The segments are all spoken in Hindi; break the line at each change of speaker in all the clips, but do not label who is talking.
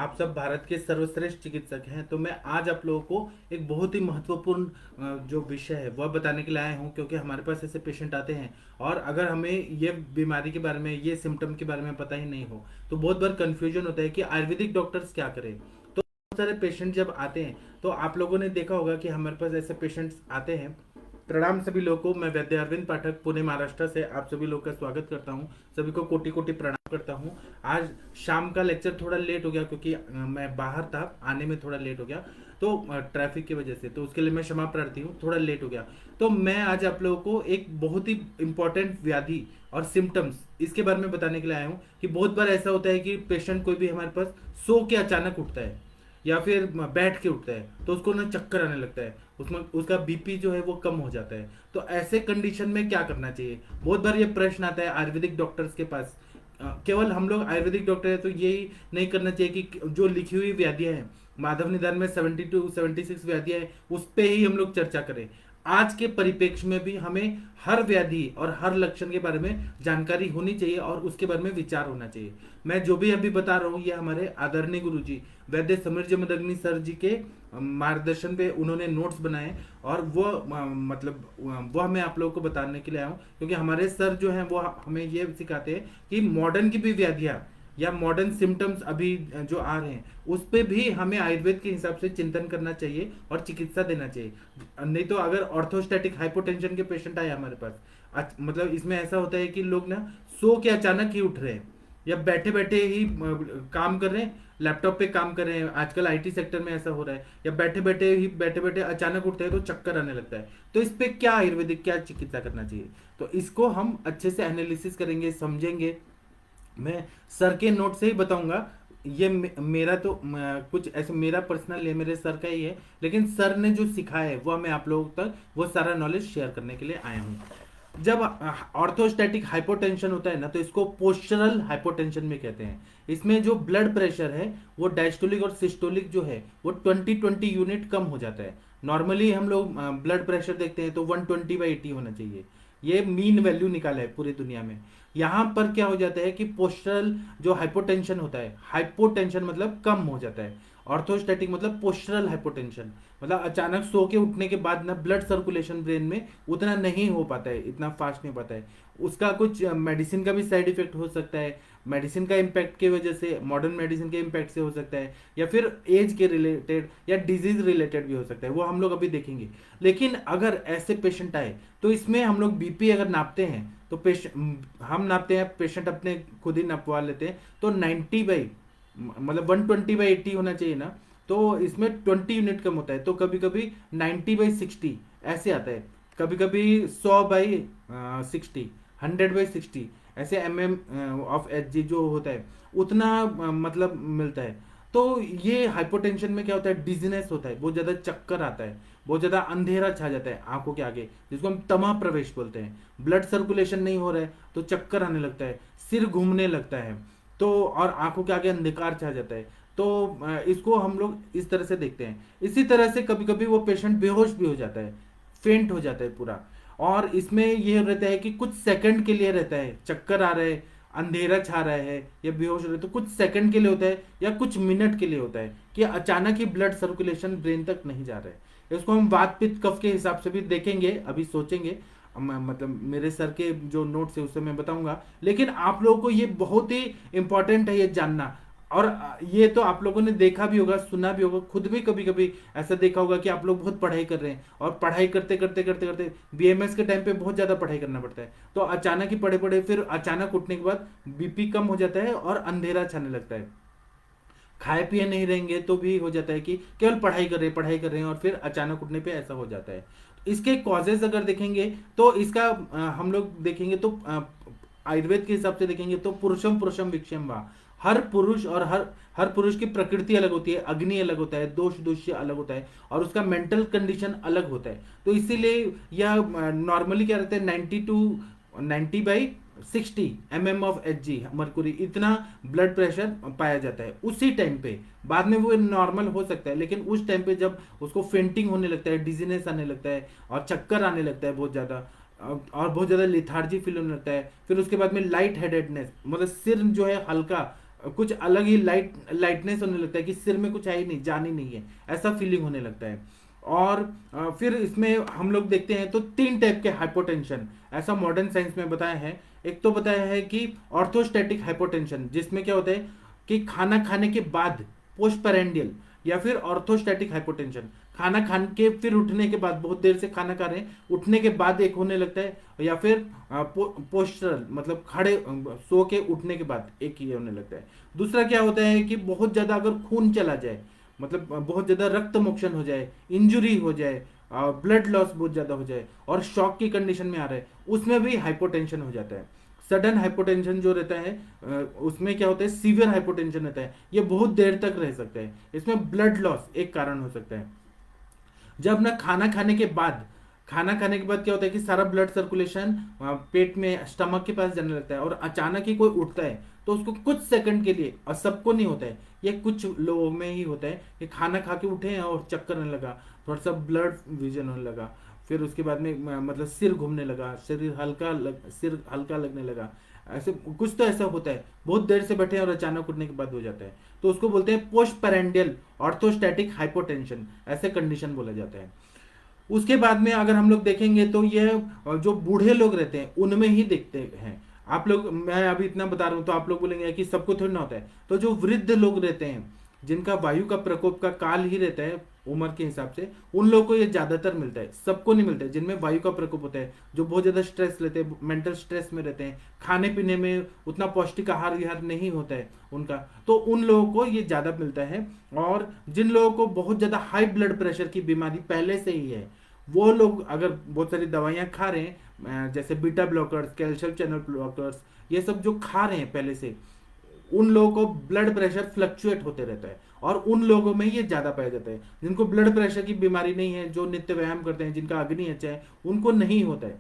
आप सब भारत के सर्वश्रेष्ठ चिकित्सक हैं, तो मैं आज आप लोगों को एक बहुत ही महत्वपूर्ण जो विषय है वह बताने के लिए आया हूं, क्योंकि हमारे पास ऐसे पेशेंट आते हैं और अगर हमें ये बीमारी के बारे में, ये सिम्टम के बारे में पता ही नहीं हो तो बहुत बार कंफ्यूजन होता है कि आयुर्वेदिक डॉक्टर्स क्या करें। तो बहुत सारे पेशेंट जब आते हैं तो आप लोगों ने देखा होगा कि हमारे पास ऐसे पेशेंट्स आते हैं। प्रणाम सभी लोगों को, मैं वैद्य अरविंद पाठक पुणे महाराष्ट्र से आप सभी लोग का स्वागत करता हूं। सभी को कोटि कोटि प्रणाम करता हूं। आज शाम का लेक्चर थोड़ा लेट हो गया क्योंकि मैं बाहर था, आने में थोड़ा लेट हो गया, तो ट्रैफिक की वजह से, तो उसके लिए मैं क्षमा प्रार्थी हूँ, थोड़ा लेट हो गया। तो मैं आज आप लोगों को एक बहुत ही इंपॉर्टेंट व्याधि और सिम्टम्स इसके बारे में बताने के लिए आया हूँ कि बहुत बार ऐसा होता है कि पेशेंट कोई भी हमारे पास सो के अचानक उठता है या फिर बैठ के उठता है तो उसको ना चक्कर आने लगता है, उसमें उसका बीपी जो है वो कम हो जाता है। तो ऐसे कंडीशन में क्या करना चाहिए, बहुत बार ये प्रश्न आता है आयुर्वेदिक डॉक्टर्स के पास। केवल हम लोग आयुर्वेदिक डॉक्टर है तो यही नहीं करना चाहिए कि जो लिखी हुई व्याधियां हैं, माधव निदान में 72 76 व्याधियां हैं, उस पे ही हम लोग चर्चा करें। आज के परिप्रेक्ष्य में भी हमें हर व्याधि और हर लक्षण के बारे में जानकारी होनी चाहिए और उसके बारे में विचार होना चाहिए। मैं जो भी अभी बता रहा हूँ ये हमारे आदरणीय गुरु जी वैद्य समीर जमदग्नि सर जी के मार्गदर्शन पे उन्होंने नोट्स बनाए और वो मतलब वह मैं आप लोगों को बताने के लिए आया हूँ, क्योंकि हमारे सर जो हैं वो हमें ये सिखाते हैं कि मॉडर्न की भी व्याधियाँ या मॉडर्न सिम्टम्स अभी जो आ रहे हैं उस पे भी हमें आयुर्वेद के हिसाब से चिंतन करना चाहिए और चिकित्सा देना चाहिए। नहीं तो अगर ऑर्थोस्टैटिक हाइपोटेंशन के पेशेंट आए हमारे पास, मतलब इसमें ऐसा होता है कि लोग ना सो के अचानक ही उठ रहे हैं या बैठे बैठे ही काम कर रहे हैं, लैपटॉप पे काम कर रहे हैं, आजकल आईटी सेक्टर में ऐसा हो रहा है, या बैठे बैठे अचानक उठते हैं तो चक्कर आने लगता है। तो इस पे क्या आयुर्वेदिक क्या चिकित्सा करना चाहिए, तो इसको हम अच्छे से एनालिसिस करेंगे, समझेंगे। मैं सर के नोट से ही बताऊंगा। ये मेरा तो कुछ ऐसे मेरा पर्सनल है, मेरे सर का ही है, लेकिन सर ने जो सिखाया है वह मैं आप लोगों तक वो सारा नॉलेज शेयर करने के लिए आया हूँ। जब ऑर्थोस्टैटिक हाइपोटेंशन होता है ना तो इसको पोस्चरल हाइपोटेंशन में कहते हैं। इसमें जो ब्लड प्रेशर है वो डायस्टोलिक और सिस्टोलिक जो है वो 20-20 यूनिट कम हो जाता है। नॉर्मली हम लोग ब्लड प्रेशर देखते हैं तो 120/80 होना चाहिए, ये मीन वैल्यू निकाला है पूरी दुनिया में। यहाँ पर क्या हो जाता है कि पोस्चरल जो हाइपोटेंशन होता है, हाइपोटेंशन मतलब कम हो जाता है, ऑर्थोस्टैटिक मतलब पोस्चरल हाइपोटेंशन मतलब अचानक सो के उठने के बाद ना ब्लड सर्कुलेशन ब्रेन में उतना नहीं हो पाता है, इतना फास्ट नहीं हो पाता है। उसका कुछ मेडिसिन का भी साइड इफेक्ट हो सकता है, मेडिसिन का इम्पैक्ट की वजह से, मॉडर्न मेडिसिन के इम्पैक्ट से हो सकता है, या फिर एज के रिलेटेड या डिजीज रिलेटेड भी हो सकता है, वो हम लोग अभी देखेंगे। लेकिन अगर ऐसे पेशेंट आए तो इसमें हम लोग बीपी अगर नापते हैं तो हम नापते हैं, पेशेंट अपने खुद ही नपवा लेते हैं, तो 120/80 होना चाहिए ना, तो इसमें 20 यूनिट कम होता है, तो कभी कभी 90/60 ऐसे आता है, कभी कभी 100/60, 100/60 ऐसे mm/Hg जो होता है उतना मतलब मिलता है। तो ये हाइपोटेंशन में क्या होता है, डिजीनेस होता है, बहुत ज्यादा चक्कर आता है, बहुत ज्यादा अंधेरा छा जाता है आंखों के आगे, जिसको हम तमा प्रवेश बोलते हैं। ब्लड सर्कुलेशन नहीं हो रहा है तो चक्कर आने लगता है, सिर घूमने लगता है, तो और आंखों के आगे अंधकार छा जाता है। तो इसको हम लोग इस तरह से देखते हैं। इसी तरह से कभी कभी वो पेशेंट बेहोश भी हो जाता है, फेंट हो जाता है पूरा। और इसमें ये रहता है कि कुछ सेकंड के लिए रहता है, चक्कर आ रहा है, अंधेरा छा रहा है या बेहोश हो रहे तो कुछ सेकंड के लिए होता है या कुछ मिनट के लिए होता है कि अचानक ही ब्लड सर्कुलेशन ब्रेन तक नहीं जा रहा है। इसको हम वात पित्त कफ के हिसाब से भी देखेंगे, अभी सोचेंगे। मतलब मेरे सर के जो नोट्स है उससे मैं बताऊंगा, लेकिन आप लोगों को ये बहुत ही इंपॉर्टेंट है ये जानना। और ये तो आप लोगों ने देखा भी होगा, सुना भी होगा, खुद भी कभी कभी ऐसा देखा होगा कि आप लोग बहुत पढ़ाई कर रहे हैं और पढ़ाई करते करते करते करते बीएमएस के टाइम पे बहुत ज्यादा पढ़ाई करना पड़ता है, तो अचानक ही पढ़े पढ़े फिर अचानक उठने के बाद बीपी कम हो जाता है और अंधेरा छाने लगता है। खाए पिए नहीं रहेंगे तो भी हो जाता है कि केवल पढ़ाई कर रहे हैं और फिर अचानक उठने पे ऐसा हो जाता है। इसके कॉजेज अगर देखेंगे तो इसका हम लोग देखेंगे तो आयुर्वेद के हिसाब से देखेंगे तो पुरुषम पुरुषम विक्षम वा, हर पुरुष और हर पुरुष की प्रकृति अलग होती है, अग्नि अलग होता है, दोष दोष्य अलग होता है और उसका मेंटल कंडीशन अलग होता है। तो इसीलिए यह नॉर्मली क्या रहता है, 90 to 90/60 mm/Hg मर्कुरी, इतना ब्लड प्रेशर पाया जाता है उसी टाइम पे। बाद में वो नॉर्मल हो सकता है, लेकिन उस टाइम पे जब उसको फेंटिंग होने लगता है, डिजीनेस आने लगता है और चक्कर आने लगता है बहुत ज़्यादा, और बहुत ज़्यादा लिथार्जी फील होने लगता है, फिर उसके बाद में लाइट हेडेडनेस मतलब सिर जो है हल्का कुछ अलग ही लाइटनेस होने लगता है कि सिर में कुछ है ही नहीं, जान ही नहीं है, ऐसा फीलिंग होने लगता है। और फिर इसमें हम लोग देखते हैं तो 3 टाइप के हाइपोटेंशन ऐसा मॉडर्न साइंस में बताया है। एक तो बताया है कि ऑर्थोस्टैटिक हाइपोटेंशन, जिसमें क्या होता है कि खाना खाने के बाद, पोस्टपैरेंडियल, या फिर ऑर्थोस्टैटिक हाइपोटेंशन, खाना खाने के फिर उठने के बाद, बहुत देर से खाना खा रहे हैं, उठने के बाद एक होने लगता है, या फिर पोस्टरल मतलब खड़े सो के उठने के बाद एक ही होने लगता है। दूसरा क्या होता है कि बहुत ज्यादा अगर खून चला जाए, मतलब बहुत ज्यादा रक्त मोक्षण हो जाए, इंजुरी हो जाए, ब्लड लॉस बहुत ज्यादा हो जाए और शॉक की कंडीशन में आ रहा है, उसमें भी हाइपोटेंशन हो जाता है। सडन हाइपोटेंशन जो रहता है उसमें क्या होता है, सीवियर हाइपोटेंशन रहता है, ये बहुत देर तक रह सकता है। इसमें ब्लड लॉस एक कारण हो सकता है। जब ना खाना खाने के बाद, खाना खाने के बाद क्या होता है कि सारा ब्लड सर्कुलेशन पेट में, स्टमक के पास जाने लगता है, और अचानक ही कोई उठता है तो उसको कुछ सेकंड के लिए, और सबको नहीं होता है, ये कुछ लोगों में ही होता है कि खाना खा के उठे हैं और चक्कर आने लगा, थोड़ा सा ब्लड विजन होने लगा, फिर उसके बाद में मतलब सिर घूमने लगा, सिर हल्का लगने लगा, ऐसे कुछ तो ऐसा होता है, बहुत देर से बैठे हैं और अचानक उठने के बाद हो जाता है, तो उसको बोलते हैं पोस्ट पैरेंडियल ऑर्थोस्टैटिक हाइपोटेंशन, ऐसे कंडीशन बोला जाता है। उसके बाद में अगर हम लोग देखेंगे तो ये जो बूढ़े लोग रहते हैं उनमें ही देखते हैं आप लोग। मैं अभी इतना बता रहा हूं तो आप लोग बोलेंगे कि सबको थोड़ी ना होता है, तो जो वृद्ध लोग रहते हैं जिनका वायु का प्रकोप का काल ही रहता है उम्र के हिसाब से, उन लोगों को ये ज्यादातर मिलता है, सबको नहीं मिलता है। जिनमें वायु का प्रकोप होता है, जो बहुत ज्यादा स्ट्रेस लेते हैं, मेंटल स्ट्रेस में रहते हैं, खाने पीने में उतना पौष्टिक आहार विहार नहीं होता है उनका, तो उन लोगों को ये ज्यादा मिलता है। और जिन लोगों को बहुत ज्यादा हाई ब्लड प्रेशर की बीमारी पहले से ही है, वो लोग अगर बहुत सारी दवाइयां खा रहे हैं, जैसे beta blockers, calcium channel blockers, ये सब जो खा रहे हैं पहले से, उन लोगों को ब्लड प्रेशर फ्लक्चुएट होते रहता है, और उन लोगों में ये ज्यादा पाया जाता है। जिनको ब्लड प्रेशर की बीमारी नहीं है, जो नित्य व्यायाम करते हैं, जिनका अग्नि अच्छा है, उनको नहीं होता है।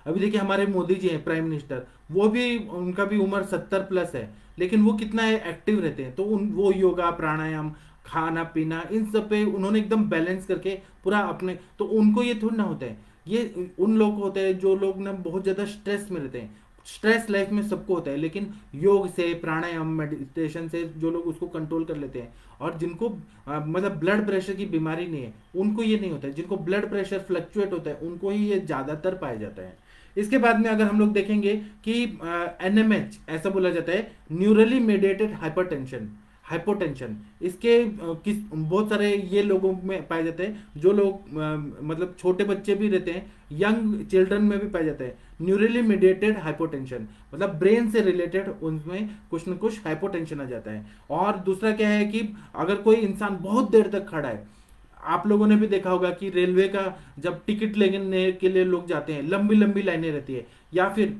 अभी देखिए हमारे मोदी जी हैं प्राइम मिनिस्टर, वो भी, उनका भी उम्र 70+ है, लेकिन वो कितना एक्टिव रहते हैं, तो वो योगा प्राणायाम खाना पीना इन सब पे उन्होंने एकदम बैलेंस करके पूरा अपने, तो उनको ये थोड़ा ना होता है। ये उन लोग को होता है जो लोग ना बहुत ज्यादा स्ट्रेस में रहते हैं। स्ट्रेस लाइफ में सबको होता है, लेकिन योग से, प्राणायाम, मेडिटेशन से जो लोग उसको कंट्रोल कर लेते हैं, और जिनको मतलब ब्लड प्रेशर की बीमारी नहीं है, उनको ये नहीं होता है। जिनको ब्लड प्रेशर फ्लक्चुएट होता है उनको ही ये ज्यादातर पाया जाता है। इसके बाद में अगर हम लोग देखेंगे कि एनएमएच ऐसा बोला जाता है, न्यूरली मेडिएटेड हाइपरटेंशन, हाइपोटेंशन, इसके किस बहुत सारे ये लोगों में पाए जाते हैं। जो लोग मतलब छोटे बच्चे भी रहते हैं, यंग चिल्ड्रन में भी पाया जाता है न्यूरली मीडिएटेड हाइपोटेंशन, मतलब ब्रेन से रिलेटेड उनमें कुछ न कुछ हाइपोटेंशन आ जाता है। और दूसरा क्या है कि अगर कोई इंसान बहुत देर तक खड़ा है, आप लोगों ने भी देखा होगा कि रेलवे का जब टिकट लेने के लिए लोग जाते हैं, लंबी लंबी लाइनें रहती है, या फिर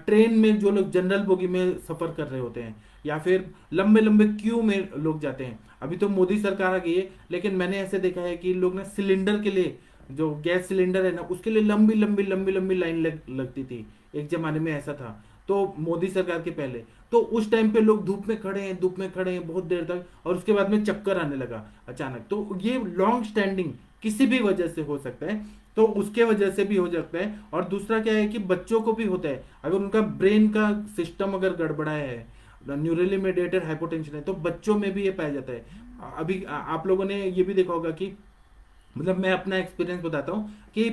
ट्रेन में जो लोग जनरल बोगी में सफर कर रहे होते हैं, या फिर लंबे लंबे क्यू में लोग जाते हैं। अभी तो मोदी सरकार आ गई है, लेकिन मैंने ऐसे देखा है कि लोग ना सिलेंडर के लिए, जो गैस सिलेंडर है ना, उसके लिए लंबी लंबी लंबी लंबी लाइन लगती थी, एक जमाने में ऐसा था, तो मोदी सरकार के पहले, तो उस टाइम पे लोग धूप में खड़े हैं, धूप में खड़े हैं बहुत देर तक, और उसके बाद में चक्कर आने लगा अचानक। तो ये लॉन्ग स्टैंडिंग किसी भी वजह से हो सकता है, तो उसके वजह से भी हो सकता है। और दूसरा क्या है कि बच्चों को भी होता है, अगर उनका ब्रेन का सिस्टम अगर गड़बड़ा है, न्यूरली मेडिएटेड हाइपोटेंशन है, तो बच्चों में भी ये पाया जाता है। अभी आप लोगों ने ये भी देखा होगा कि, मतलब मैं अपना एक्सपीरियंस बताता हूँ कि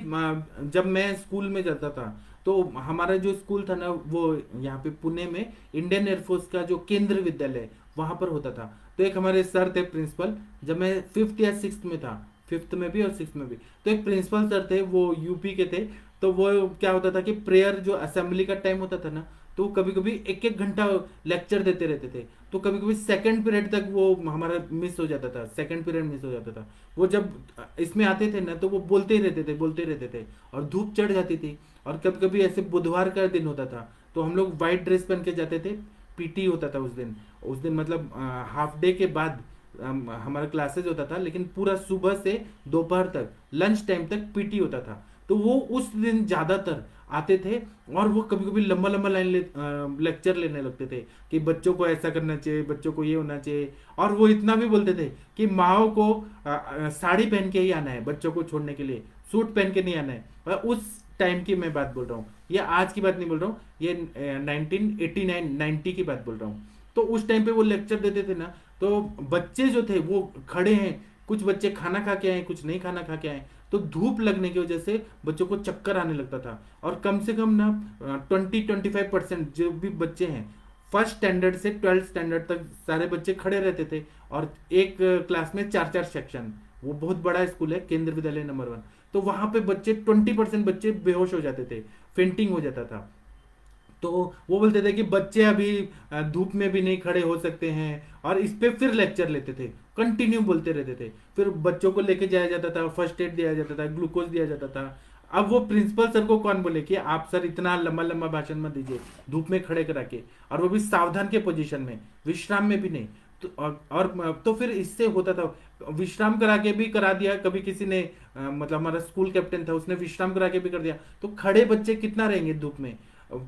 जब मैं स्कूल में जाता था, तो हमारा जो स्कूल था ना, वो यहाँ पे पुणे में इंडियन एयरफोर्स का जो केंद्र विद्यालय वहां पर होता था। तो एक हमारे सर थे प्रिंसिपल, जब मैं 5th या 6th में था, 5th में भी और 6th में भी, तो एक प्रिंसिपल सर थे, वो यूपी के थे। तो वो क्या होता था कि प्रेयर जो असेंबली का टाइम होता था ना, तो कभी कभी 1-1 घंटा लेक्चर देते रहते थे, तो कभी कभी सेकंड पीरियड तक वो हमारा मिस हो जाता था, सेकंड पीरियड मिस हो जाता था। वो जब इसमें आते थे ना, तो वो बोलते ही रहते थे, बोलते ही रहते थे, और धूप चढ़ जाती थी। और कभी कभी ऐसे बुधवार का दिन होता था, तो हम लोग व्हाइट ड्रेस पहन के जाते थे, पीटी होता था उस दिन मतलब हाफ डे के बाद हमारा क्लासेज होता था, लेकिन पूरा सुबह से दोपहर तक, लंच टाइम तक पीटी होता था। तो वो उस दिन ज्यादातर आते थे, और वो कभी कभी लंबा लंबा लेक्चर लेने लगते थे कि बच्चों को ऐसा करना चाहिए, बच्चों को ये होना चाहिए। और वो इतना भी बोलते थे कि माओ को साड़ी पहन के ही आना है, बच्चों को छोड़ने के लिए सूट पहन के नहीं आना है। उस टाइम की मैं बात बोल रहा हूँ, ये आज की बात नहीं बोल रहा हूँ, ये 1989-90 की बात बोल रहा हूँ। तो उस टाइम पे वो लेक्चर देते थे ना, तो बच्चे जो थे वो खड़े हैं, कुछ बच्चे खाना खा के आए, कुछ नहीं खाना खा के आए, तो धूप लगने की वजह से बच्चों को चक्कर आने लगता था। और कम से कम ना 20-25% जो भी बच्चे हैं फर्स्ट स्टैंडर्ड से 12th स्टैंडर्ड तक सारे बच्चे खड़े रहते थे। और एक क्लास में 4-4 सेक्शन, वो बहुत बड़ा स्कूल है, केंद्र विद्यालय नंबर 1। तो वहां पे बच्चे 20% बच्चे बेहोश हो जाते थे, फेंटिंग हो जाता था। तो वो बोलते थे कि बच्चे अभी धूप में भी नहीं खड़े हो सकते हैं, और इस पे फिर लेक्चर लेते थे, कंटिन्यू बोलते रहते थे। फिर बच्चों को लेके जाया जाता था, फर्स्ट एड दिया जाता था, ग्लूकोज दिया जाता था। अब वो प्रिंसिपल सर को कौन बोले कि आप सर इतना लंबा लंबा भाषण मत दीजिए धूप में खड़े करा के, और वो भी सावधान के पोजीशन में, विश्राम में भी नहीं। तो तो फिर इससे होता था, विश्राम करा के भी करा दिया कभी किसी ने, मतलब हमारा स्कूल कैप्टन था उसने विश्राम करा के भी कर दिया, तो खड़े बच्चे कितना रहेंगे धूप में।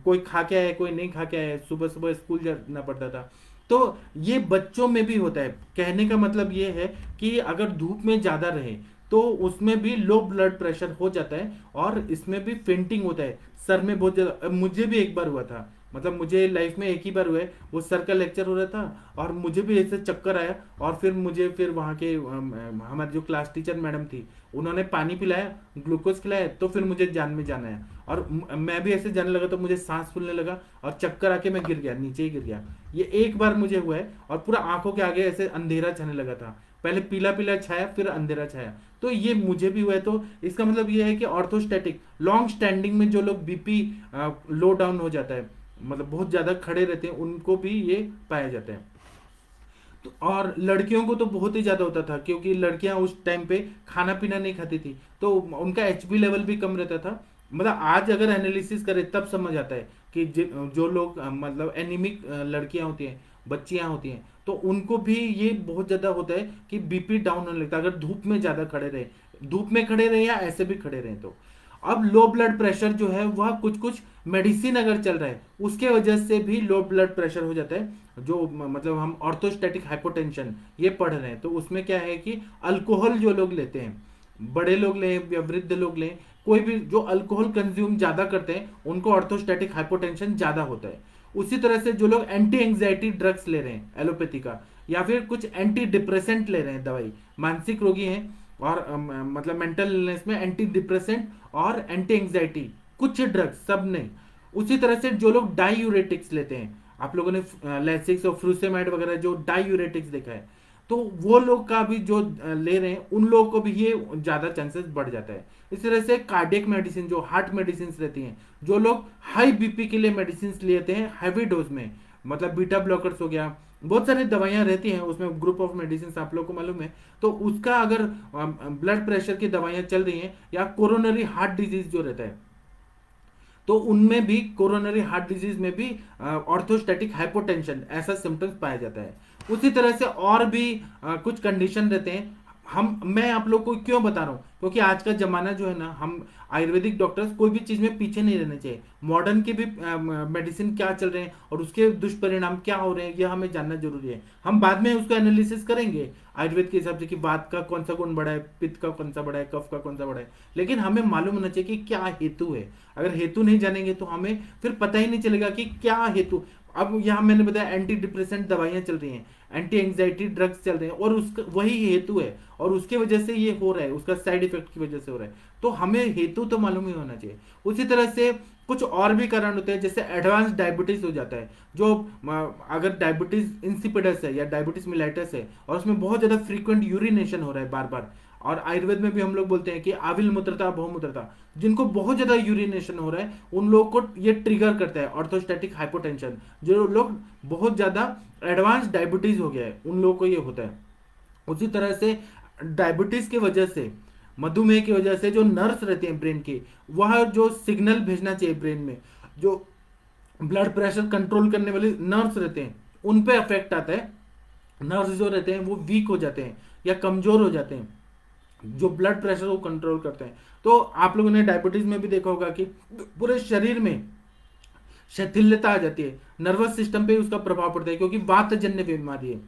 कोई खा के आया, कोई नहीं खा के आया, सुबह सुबह स्कूल जाना पड़ता था। तो ये बच्चों में भी होता है। कहने का मतलब ये है कि अगर धूप में ज्यादा रहे तो उसमें भी लो ब्लड प्रेशर हो जाता है, और इसमें भी फेंटिंग होता है, सर में बहुत ज्यादा। मुझे भी एक बार हुआ था, मतलब मुझे लाइफ में एक ही बार हुआ है, वो सर का लेक्चर हो रहा था और मुझे भी ऐसे चक्कर आया। और फिर मुझे फिर वहाँ के हमारी जो क्लास टीचर मैडम थी, उन्होंने पानी पिलाया, ग्लूकोज खिलाया, तो फिर मुझे जान में जाना है। और मैं भी ऐसे जाने लगा, तो मुझे सांस फूलने लगा और चक्कर आके मैं गिर गया, नीचे ही गिर गया। ये एक बार मुझे हुआ है, और पूरा आंखों के आगे ऐसे अंधेरा छाने लगा था, पहले पीला पीला छाया फिर अंधेरा छाया। तो ये मुझे भी हुआ है। तो इसका मतलब ये है कि ऑर्थोस्टैटिक लॉन्ग स्टैंडिंग में जो लोग बीपी लो डाउन हो जाता है, मतलब बहुत ज्यादा खड़े रहते हैं, उनको भी ये पाया जाता है। तो और लड़कियों को तो बहुत ही ज्यादा होता था, क्योंकि लड़कियां उस टाइम पे खाना पीना नहीं खाती थी, तो उनका एचबी लेवल भी कम रहता था। मतलब आज अगर एनालिसिस करें तब समझ आता है कि जो लोग मतलब एनीमिक लड़कियां होती हैं, बच्चियां होती हैं, तो उनको भी ये बहुत ज्यादा होता है कि बीपी डाउन होने लगता है अगर धूप में ज्यादा खड़े रहे, धूप में खड़े रहे या ऐसे भी खड़े रहे। तो अब लो ब्लड प्रेशर जो है वह कुछ कुछ मेडिसिन अगर चल रहा है उसके वजह से भी लो ब्लड प्रेशर हो जाता है। जो मतलब हम ऑर्थोस्टैटिक हाइपोटेंशन ये पढ़ रहे हैं, तो उसमें क्या है कि अल्कोहल जो लोग लेते हैं, बड़े लोग लें या वृद्ध लोग लें, कोई भी जो अल्कोहल कंज्यूम ज्यादा करते हैं उनको ऑर्थोस्टैटिक हाइपोटेंशन ज्यादा होता है। उसी तरह से जो लोग एंटी एंग्जाइटी ड्रग्स ले रहे हैं एलोपैथी का, या फिर कुछ एंटी डिप्रेसेंट ले रहे हैं दवाई, मानसिक रोगी हैं और मतलब मेंटल इलनेस में एंटी डिप्रेसेंट और एंटी एंग्जाइटी कुछ ड्रग्स, सब नहीं। उसी तरह से जो लोग डायूरेटिक्स लेते हैं, आप लोगों ने लैसिक्स और फ्रूसेमाइड वगैरह जो डायूरेटिक्स देखा है, तो वो लोग का भी जो ले रहे हैं उन लोगों को भी ये ज्यादा चांसेस बढ़ जाता है। इस तरह से कार्डियक मेडिसिन जो हार्ट मेडिसिन रहती हैं, जो लोग हाई बीपी के लिए मेडिसिन लेते हैं हैवी डोज में, मतलब बीटा ब्लॉकर्स हो गया, बहुत सारी दवाइयां रहती हैं उसमें, ग्रुप ऑफ मेडिसिन आप लोग को मालूम है। तो उसका अगर ब्लड प्रेशर की दवाइयां चल रही हैं, या कोरोनरी हार्ट डिजीज जो रहता है, तो उनमें भी कोरोनरी हार्ट डिजीज में भी ऑर्थोस्टैटिक हाइपोटेंशन ऐसा सिम्टम्स पाया जाता है। उसी तरह से और भी कुछ कंडीशन रहते हैं। मैं आप लोग को क्यों बता रहा हूं, क्योंकि आज का जमाना जो है ना, हम आयुर्वेदिक डॉक्टर्स कोई भी चीज में पीछे नहीं रहने चाहिए। मॉडर्न के भी मेडिसिन क्या चल रहे हैं और उसके दुष्परिणाम क्या हो रहे हैं, यह हमें जानना जरूरी है। हम बाद में उसका एनालिसिस करेंगे आयुर्वेद के हिसाब से कि वात का कौन सा गुण बढ़ा है, पित्त का कौन सा बढ़ा है, कफ का कौन सा बढ़ा है, लेकिन हमें मालूम होना चाहिए कि क्या हेतु है। अगर हेतु नहीं जानेंगे तो हमें फिर पता ही नहीं चलेगा कि क्या हेतु। अब यहाँ मैंने बताया एंटी डिप्रेसेंट दवाइयां चल रही हैं, एंटी एंग्जाइटी ड्रग्स चल रहे हैं, और उसका वही हेतु है, और उसके वजह से ये हो रहा है, उसका साइड इफेक्ट की वजह से हो रहा है। तो हमें हेतु तो मालूम ही होना चाहिए। उसी तरह से कुछ और भी कारण होते हैं, जैसे एडवांस डायबिटीज हो जाता है। जो अगर डायबिटीज इंसिपिडस है या डायबिटीज मिलाइटस है, और उसमें बहुत ज्यादा फ्रीक्वेंट यूरिनेशन हो रहा है बार बार, और आयुर्वेद में भी हम लोग बोलते हैं कि आविल मूत्रता बहुमूत्रता, जिनको बहुत ज्यादा यूरिनेशन हो रहा है उन लोगों को ये ट्रिगर करता है ऑर्थोस्टैटिक हाइपोटेंशन। जो लोग बहुत ज्यादा एडवांस डायबिटीज हो गया है उन लोगों को ये होता है। उसी तरह से डायबिटीज की वजह से, मधुमेह की वजह से जो नर्व्स रहते हैं ब्रेन के, वह जो सिग्नल भेजना चाहिए ब्रेन में, जो ब्लड प्रेशर कंट्रोल करने वाले नर्व्स रहते हैं, उन पे अफेक्ट आता है। नर्व्स जो रहते हैं वो वीक हो जाते हैं या कमजोर हो जाते हैं, जो ब्लड प्रेशर को कंट्रोल करते हैं। तो आप लोगों ने डायबिटीज में भी देखा होगा कि पूरे शरीर में शिथिलता आ जाती है, नर्वस सिस्टम पे उसका प्रभाव पड़ता है, क्योंकि वातजन्य बीमारी है।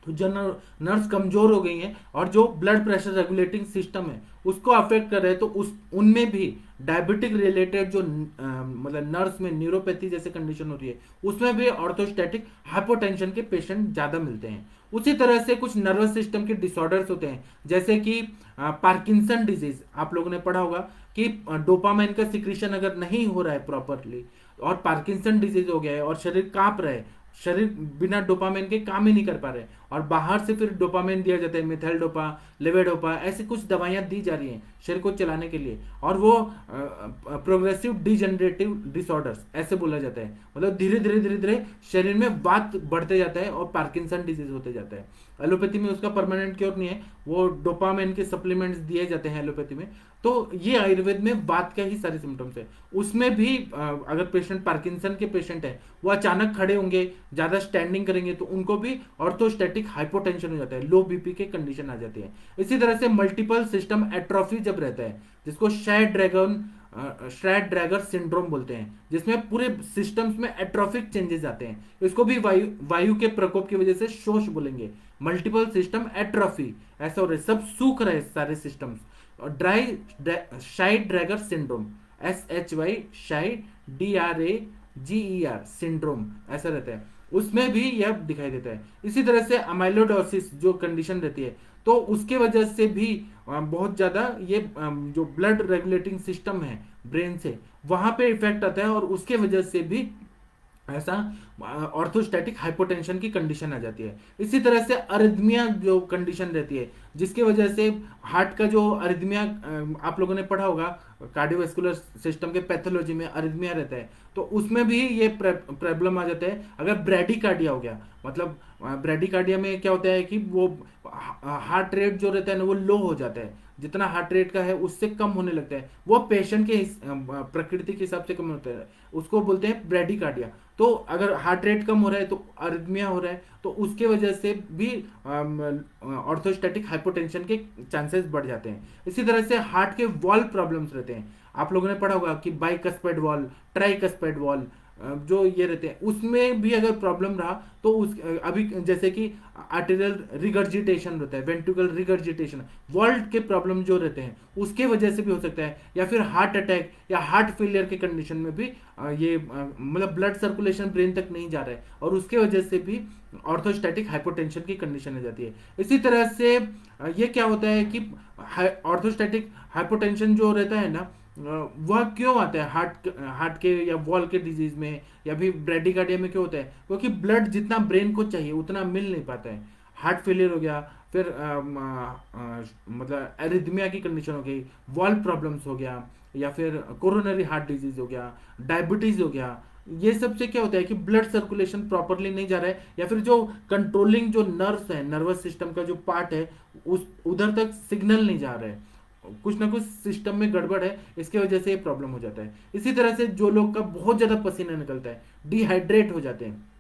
तो जो नर्व्स कमजोर हो गई हैं और जो ब्लड प्रेशर रेगुलेटिंग सिस्टम है उसको अफेक्ट कर रहे हैं, तो उस उनमें भी डायबिटिक रिलेटेड जो मतलब नर्व्स में न्यूरोपैथी जैसे कंडीशन होती है उसमें भी ऑर्थोस्टैटिक हाइपोटेंशन के पेशेंट ज्यादा मिलते हैं। उसी तरह से कुछ नर्वस सिस्टम के डिसऑर्डर्स होते हैं, जैसे कि पार्किंसन डिजीज, आप लोगों ने पढ़ा होगा कि डोपामाइन का सिक्रीशन अगर नहीं हो रहा है प्रॉपरली और पार्किंसन डिजीज हो गया है और शरीर कांप रहा है, शरीर बिना डोपामाइन के काम ही नहीं कर पा रहे और बाहर से फिर डोपामाइन दिया जाता है, मिथाइल डोपा, लेवेडोपा, ऐसी कुछ दवाइयां दी जा रही हैं शरीर को चलाने के लिए, और वो प्रोग्रेसिव डिजेनरेटिव डिसऑर्डर्स ऐसे बोला जाता है, मतलब धीरे धीरे धीरे धीरे शरीर में वात बढ़ते जाता है और पार्किंसन डिजीज होते जाता है। एलोपैथी में उसका परमानेंट क्योर नहीं है, वो डोपामाइन के सप्लीमेंट्स दिए जाते हैं एलोपैथी में। तो ये आयुर्वेद में बात का ही सारे सिम्टम्स है। उसमें भी अगर पेशेंट पार्किंसन के पेशेंट है वो अचानक खड़े होंगे, ज्यादा स्टैंडिंग करेंगे, तो उनको भी ऑर्थोस्टैटिक हाइपोटेंशन हो जाता है, लो बीपी के कंडीशन आ जाती है। इसी तरह से मल्टीपल सिस्टम एट्रोफी जब रहता है, जिसको श्रैड ड्रैगर सिंड्रोम बोलते हैं, जिसमें पूरे सिस्टम्स में एट्रोफिक चेंजेस आते हैं, इसको भी वायु के प्रकोप की वजह से शोष बोलेंगे, मल्टीपल सिस्टम एट्रोफी ऐसा हो रहा है, सब सूख रहे सारे सिस्टम्स। और shied Drager syndrome, SHY shied DRAGER syndrome ऐसा रहता है, उसमें भी यह दिखाई देता है। इसी तरह से अमाइलोडोसिस जो कंडीशन रहती है, तो उसके वजह से भी बहुत ज्यादा ये जो ब्लड रेगुलेटिंग सिस्टम है ब्रेन से वहां पे इफेक्ट आता है और उसके वजह से भी ऐसा ऑर्थोस्टैटिक हाइपोटेंशन की कंडीशन आ जाती है। इसी तरह से अरिथमिया जो कंडीशन रहती है, जिसके वजह से हार्ट का जो अरिथमिया, आप लोगों ने पढ़ा होगा कार्डियोवैस्कुलर सिस्टम के पैथोलॉजी में अरिथमिया रहता है, तो उसमें भी ये प्रॉब्लम आ जाता है अगर ब्रेडिकार्डिया हो गया। मतलब ब्रेडिकार्डिया में क्या होता है कि वो हार्ट रेट जो रहता है ना वो लो हो जाता है, जितना हार्ट रेट का है उससे कम होने लगता है, वो पेशेंट के प्रकृति के हिसाब से कम होता है, उसको बोलते हैं ब्रेडिकार्डिया। तो अगर हार्ट रेट कम हो रहा है तो अरिथमिया हो रहा है, तो उसके वजह से भी ऑर्थोस्टैटिक हाइपोटेंशन के चांसेस बढ़ जाते हैं। इसी तरह से हार्ट के वॉल्व प्रॉब्लम्स रहते हैं, आप लोगों ने पढ़ा होगा कि बाइकस्पेड वॉल्व, ट्राइकस्पेड वॉल्व जो ये रहते हैं, उसमें भी अगर प्रॉब्लम रहा तो उस अभी जैसे कि आर्टेरियल रिगर्जिटेशन रहता है, वेंट्रिकल रिगर्जिटेशन, वॉल्व के प्रॉब्लम जो रहते हैं उसके वजह से भी हो सकता है, या फिर हार्ट अटैक या हार्ट फेलियर के कंडीशन में भी ये मतलब ब्लड सर्कुलेशन ब्रेन तक नहीं जा रहा है और उसके वजह से भी ऑर्थोस्टैटिक हाइपोटेंशन की कंडीशन आ जाती है। इसी तरह से ये क्या होता है कि ऑर्थोस्टैटिक हाइपोटेंशन जो रहता है ना वह क्यों आता है हार्ट के या वॉल के डिजीज में या भी ब्रेडिकार्डिया में क्यों होता है, क्योंकि ब्लड जितना ब्रेन को चाहिए उतना मिल नहीं पाता है। हार्ट फेलियर हो गया, फिर मतलब एरिथमिया की कंडीशन हो गई, वॉल प्रॉब्लम्स हो गया, या फिर कोरोनरी हार्ट डिजीज हो गया, डायबिटीज हो गया, ये सब से क्या होता है कि ब्लड सर्कुलेशन प्रॉपरली नहीं जा रहा है, या फिर जो कंट्रोलिंग जो नर्व्स है, नर्वस सिस्टम का जो पार्ट है उस उधर तक सिग्नल नहीं जा रहा है, कुछ ना कुछ सिस्टम में गड़बड़ है, इसके वजह से ये प्रॉब्लम हो जाता है। इसी तरह से जो लोग का बहुत ज्यादा पसीना निकलता है, डिहाइड्रेट हो जाते हैं।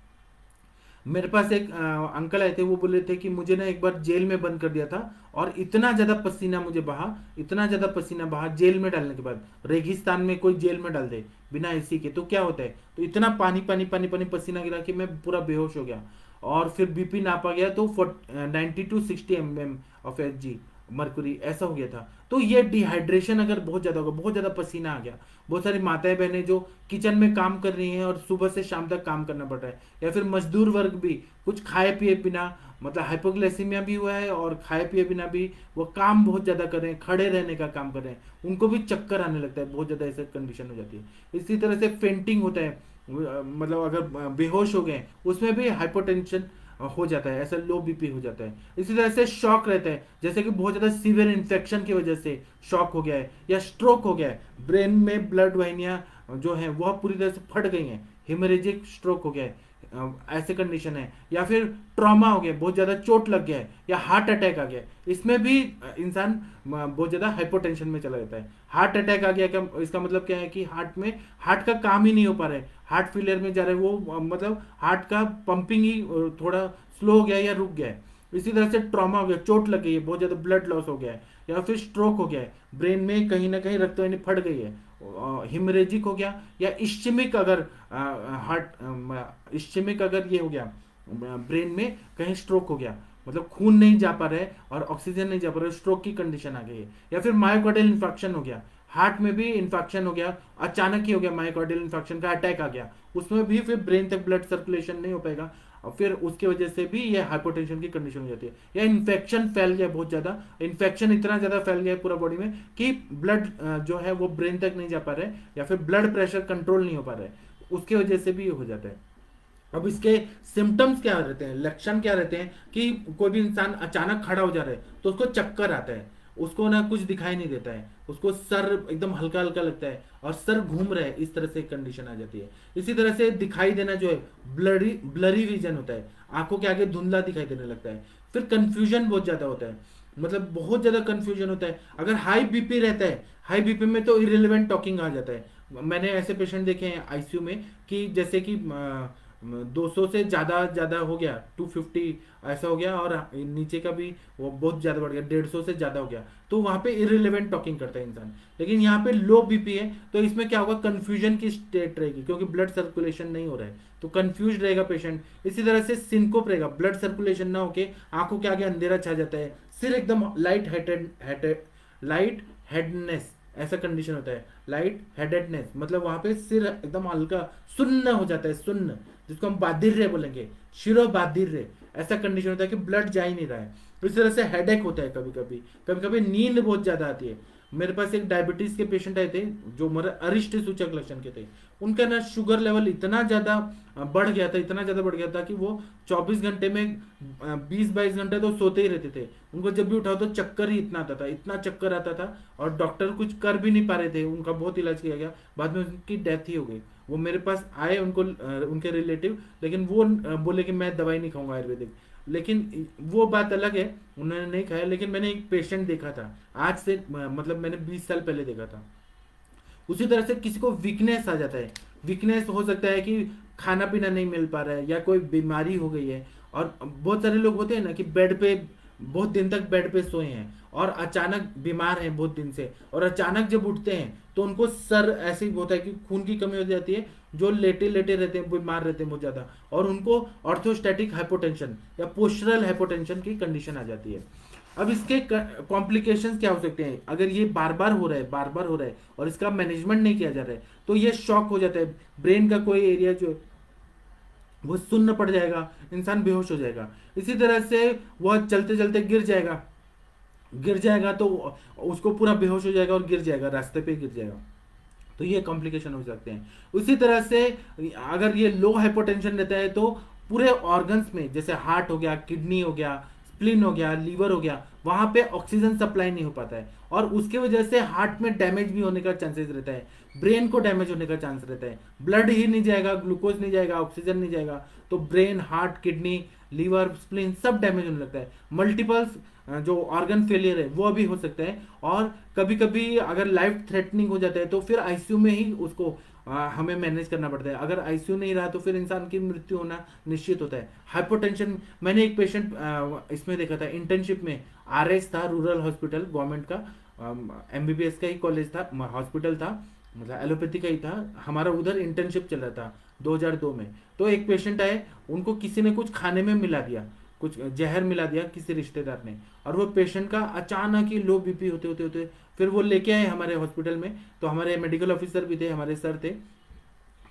मेरे पास एक अंकल आए थे, वो बोले थे कि मुझे ना एक बार जेल में बंद कर दिया था और इतना ज्यादा पसीना मुझे बहा, इतना ज्यादा पसीना बहा जेल में डालने के बाद। रेगिस्तान में कोई जेल में डाल दे बिना एसी के तो क्या होता है, तो इतना पानी पानी पानी पानी पसीना गिरा कि मैं पूरा बेहोश हो गया और फिर बीपी नापा गया तो 90 to 60 mm of Hg Mercury ऐसा हो गया था। तो ये डिहाइड्रेशन अगर बहुत ज्यादा होगा, बहुत ज्यादा पसीना आ गया, बहुत सारी माताएं बहनें जो किचन में काम कर रही हैं और सुबह से शाम तक काम करना पड़ रहा है, या फिर मजदूर वर्ग भी कुछ खाए पिए बिना, मतलब हाइपोग्लाइसीमिया भी हुआ है और खाए पिए बिना भी वो काम बहुत ज्यादा कर रहे हैं, खड़े रहने का काम कर रहे हैं, उनको भी चक्कर आने लगता है, बहुत ज्यादा ऐसा कंडीशन हो जाती है। इसी तरह से फेंटिंग होता है, मतलब अगर बेहोश हो गए उसमें भी हाइपोटेंशन हो जाता है, ऐसा लो बीपी हो जाता है। इसी तरह से शॉक रहता है, जैसे कि बहुत ज्यादा सीवियर इन्फेक्शन की वजह से शॉक हो गया है या स्ट्रोक हो गया है, ब्रेन में ब्लड वाहिनियां जो है वह पूरी तरह से फट गई हैं, हिमरेजिक स्ट्रोक हो गया है, ऐसे कंडीशन है, या फिर ट्रॉमा हो गया, बहुत ज्यादा चोट लग गया है, या हार्ट अटैक आ गया, इसमें भी इंसान बहुत ज्यादा हाइपोटेंशन में चला जाता है। हार्ट अटैक आ गया, क्या इसका मतलब क्या है कि हार्ट का काम ही नहीं हो पा रहा है, हार्ट फेलियर में जा रहे हैं वो, मतलब हार्ट का पंपिंग ही थोड़ा स्लो हो गया या रुक गया है। इसी तरह से ट्रॉमा हो गया, चोट लग गई है, बहुत ज्यादा ब्लड लॉस हो गया है, या फिर स्ट्रोक हो गया है, ब्रेन में कहीं ना कहीं रक्तवाहिनी फट गई है, हिमरेजिक हो गया, या इश्चमिक अगर इश्चमिक अगर ये हो गया, ब्रेन में कहीं स्ट्रोक हो गया, मतलब खून नहीं जा पा रहा है और ऑक्सीजन नहीं जा पा रहा है, स्ट्रोक की कंडीशन आ गई है। या फिर मायोकार्डियल इन्फेक्शन हो गया, हार्ट में भी इन्फेक्शन हो गया, अचानक ही हो गया, मायोकार्डियल इन्फेक्शन का अटैक आ गया, उसमें भी फिर ब्रेन तक ब्लड सर्कुलेशन नहीं हो पाएगा और फिर उसकी वजह से भी ये हाइपोटेंशन की कंडीशन हो जाती है। या इन्फेक्शन फैल गया बहुत ज़्यादा, इन्फेक्शन इतना ज़्यादा फैल गया है पूरा बॉडी में कि ब्लड जो है वो ब्रेन तक नहीं जा पा रहा है, या फिर ब्लड प्रेशर कंट्रोल नहीं हो पा रहा है, उसकी वजह से भी ये हो जाता है। अब इसके सिम्टम्स क्या रहते हैं, लक्षण क्या रहते हैं कि कोई भी इंसान अचानक खड़ा हो जा रहा है तो उसको चक्कर आता है, उसको ना कुछ दिखाई नहीं देता है, उसको सर एकदम हल्का हल्का लगता है और सर घूम रहा है, इस तरह से कंडीशन आ जाती है। इसी तरह से दिखाई देना जो है ब्लरी ब्लरी विजन होता है, आंखों के आगे धुंधला दिखाई देने लगता है। फिर कंफ्यूजन बहुत ज्यादा होता है, मतलब बहुत ज्यादा कंफ्यूजन होता है। अगर हाई बीपी रहता है, हाई बीपी में तो इरेलीवेंट टॉकिंग आ जाता है। मैंने ऐसे पेशेंट देखे हैं आईसीयू में कि जैसे कि 200 से ज़्यादा ज़्यादा हो गया, 250 ऐसा हो गया, और नीचे का भी वो बहुत ज़्यादा बढ़ गया, 150 से ज़्यादा हो गया, तो वहाँ पे इरेलीवेंट टॉकिंग करता है इंसान। लेकिन यहाँ पे लो बीपी है तो इसमें क्या होगा, कन्फ्यूजन की स्टेट रहेगी क्योंकि ब्लड सर्कुलेशन नहीं हो रहा है, तो कंफ्यूज रहेगा पेशेंट। इसी तरह से सिंकोप रहेगा, ब्लड सर्कुलेशन ना होके आंखों के आगे अंधेरा छा जाता है, सिर एकदम लाइट हेडनेस, ऐसा कंडीशन होता है, लाइट हेडेडनेस, मतलब वहां पे सिर एकदम हल्का सुन्न हो जाता है, सुन्न, जिसको हम बाधिर्य बोलेंगे, शिरो बाधिर्य, ऐसा कंडीशन होता है कि ब्लड जा ही नहीं रहा है। इस तरह से हेडेक होता है, कभी कभी नींद बहुत ज्यादा आती है। मेरे पास एक डायबिटीज के पेशेंट आए थे जो मेरे अरिष्ट सूचक लक्षण के थे, उनका ना शुगर लेवल इतना ज्यादा बढ़ गया था, इतना ज्यादा बढ़ गया था कि वो 24 घंटे में 20-22 घंटे तो सोते ही रहते थे। उनको जब भी उठाओ तो चक्कर ही इतना आता था, इतना चक्कर आता था, और डॉक्टर कुछ कर भी नहीं पा रहे थे, उनका बहुत इलाज किया गया, बाद में उनकी डेथ ही हो गई। वो मेरे पास आए, उनको उनके रिलेटिव, लेकिन वो बोले कि मैं दवाई नहीं खाऊंगा आयुर्वेदिक, लेकिन वो बात अलग है, उन्होंने नहीं खाया। लेकिन मैंने एक पेशेंट देखा था आज से मतलब मैंने 20 साल पहले देखा था। उसी तरह से किसी को वीकनेस आ जाता है, वीकनेस हो सकता है कि खाना पीना नहीं मिल पा रहा है या कोई बीमारी हो गई है, और बहुत सारे लोग होते हैं ना कि बेड पे बहुत दिन तक बेड पे सोए हैं और अचानक बीमार हैं बहुत दिन से, और अचानक जब उठते हैं तो उनको सर ऐसे ही होता है कि खून की कमी हो जाती है, जो लेटे लेटे रहते हैं बीमार रहते हैं बहुत ज्यादा, और उनको ऑर्थोस्टैटिक हाइपोटेंशन या पोस्चरल हाइपोटेंशन की कंडीशन आ जाती है। अब इसके कॉम्प्लिकेशंस क्या हो सकते हैं, अगर ये बार बार हो रहा है, बार बार हो रहा है और इसका मैनेजमेंट नहीं किया जा रहा है, तो ये शॉक हो जाता है, ब्रेन का कोई एरिया जो वो सुन्न पड़ जाएगा, इंसान बेहोश हो जाएगा। इसी तरह से वह चलते चलते गिर जाएगा तो उसको पूरा बेहोश हो जाएगा और गिर जाएगा, रास्ते पे गिर जाएगा, तो ये कॉम्प्लिकेशन हो सकते हैं। उसी तरह से अगर ये लो हाइपोटेंशन रहता है तो पूरे ऑर्गन्स में, जैसे हार्ट हो गया, किडनी हो गया, स्प्लीन हो गया, लीवर हो गया, वहां पे ऑक्सीजन सप्लाई नहीं हो पाता है, और उसके वजह से हार्ट में डैमेज भी होने का चांसेस रहता है, ब्रेन को डैमेज होने का चांस रहता है, ब्लड ही नहीं जाएगा, ग्लूकोज नहीं जाएगा, ऑक्सीजन नहीं जाएगा, तो brain, heart, kidney, liver, spleen सब डैमेज होने लगता है। मल्टीपल्स जो ऑर्गन फेलियर है वो भी हो सकता है, और कभी कभी अगर लाइफ थ्रेटनिंग हो जाता है तो फिर आईसीयू में ही उसको हमें मैनेज करना पड़ता है। अगर आईसीयू नहीं रहा तो फिर इंसान की मृत्यु होना निश्चित होता है। हाइपोटेंशन, मैंने एक पेशेंट इसमें देखा था इंटर्नशिप में, आरएस था, रूरल हॉस्पिटल, गवर्नमेंट का, एमबीबीएस का ही कॉलेज था, हॉस्पिटल था, मतलब एलोपैथी का ही था, हमारा उधर इंटर्नशिप चल रहा था 2002 में। तो एक पेशेंट आए, उनको किसी ने कुछ खाने में मिला दिया, कुछ जहर मिला दिया किसी रिश्तेदार ने, और वो पेशेंट का अचानक ही लो बीपी होते होते होते फिर वो लेके आए हमारे हॉस्पिटल में, तो हमारे मेडिकल ऑफिसर भी थे, हमारे सर थे,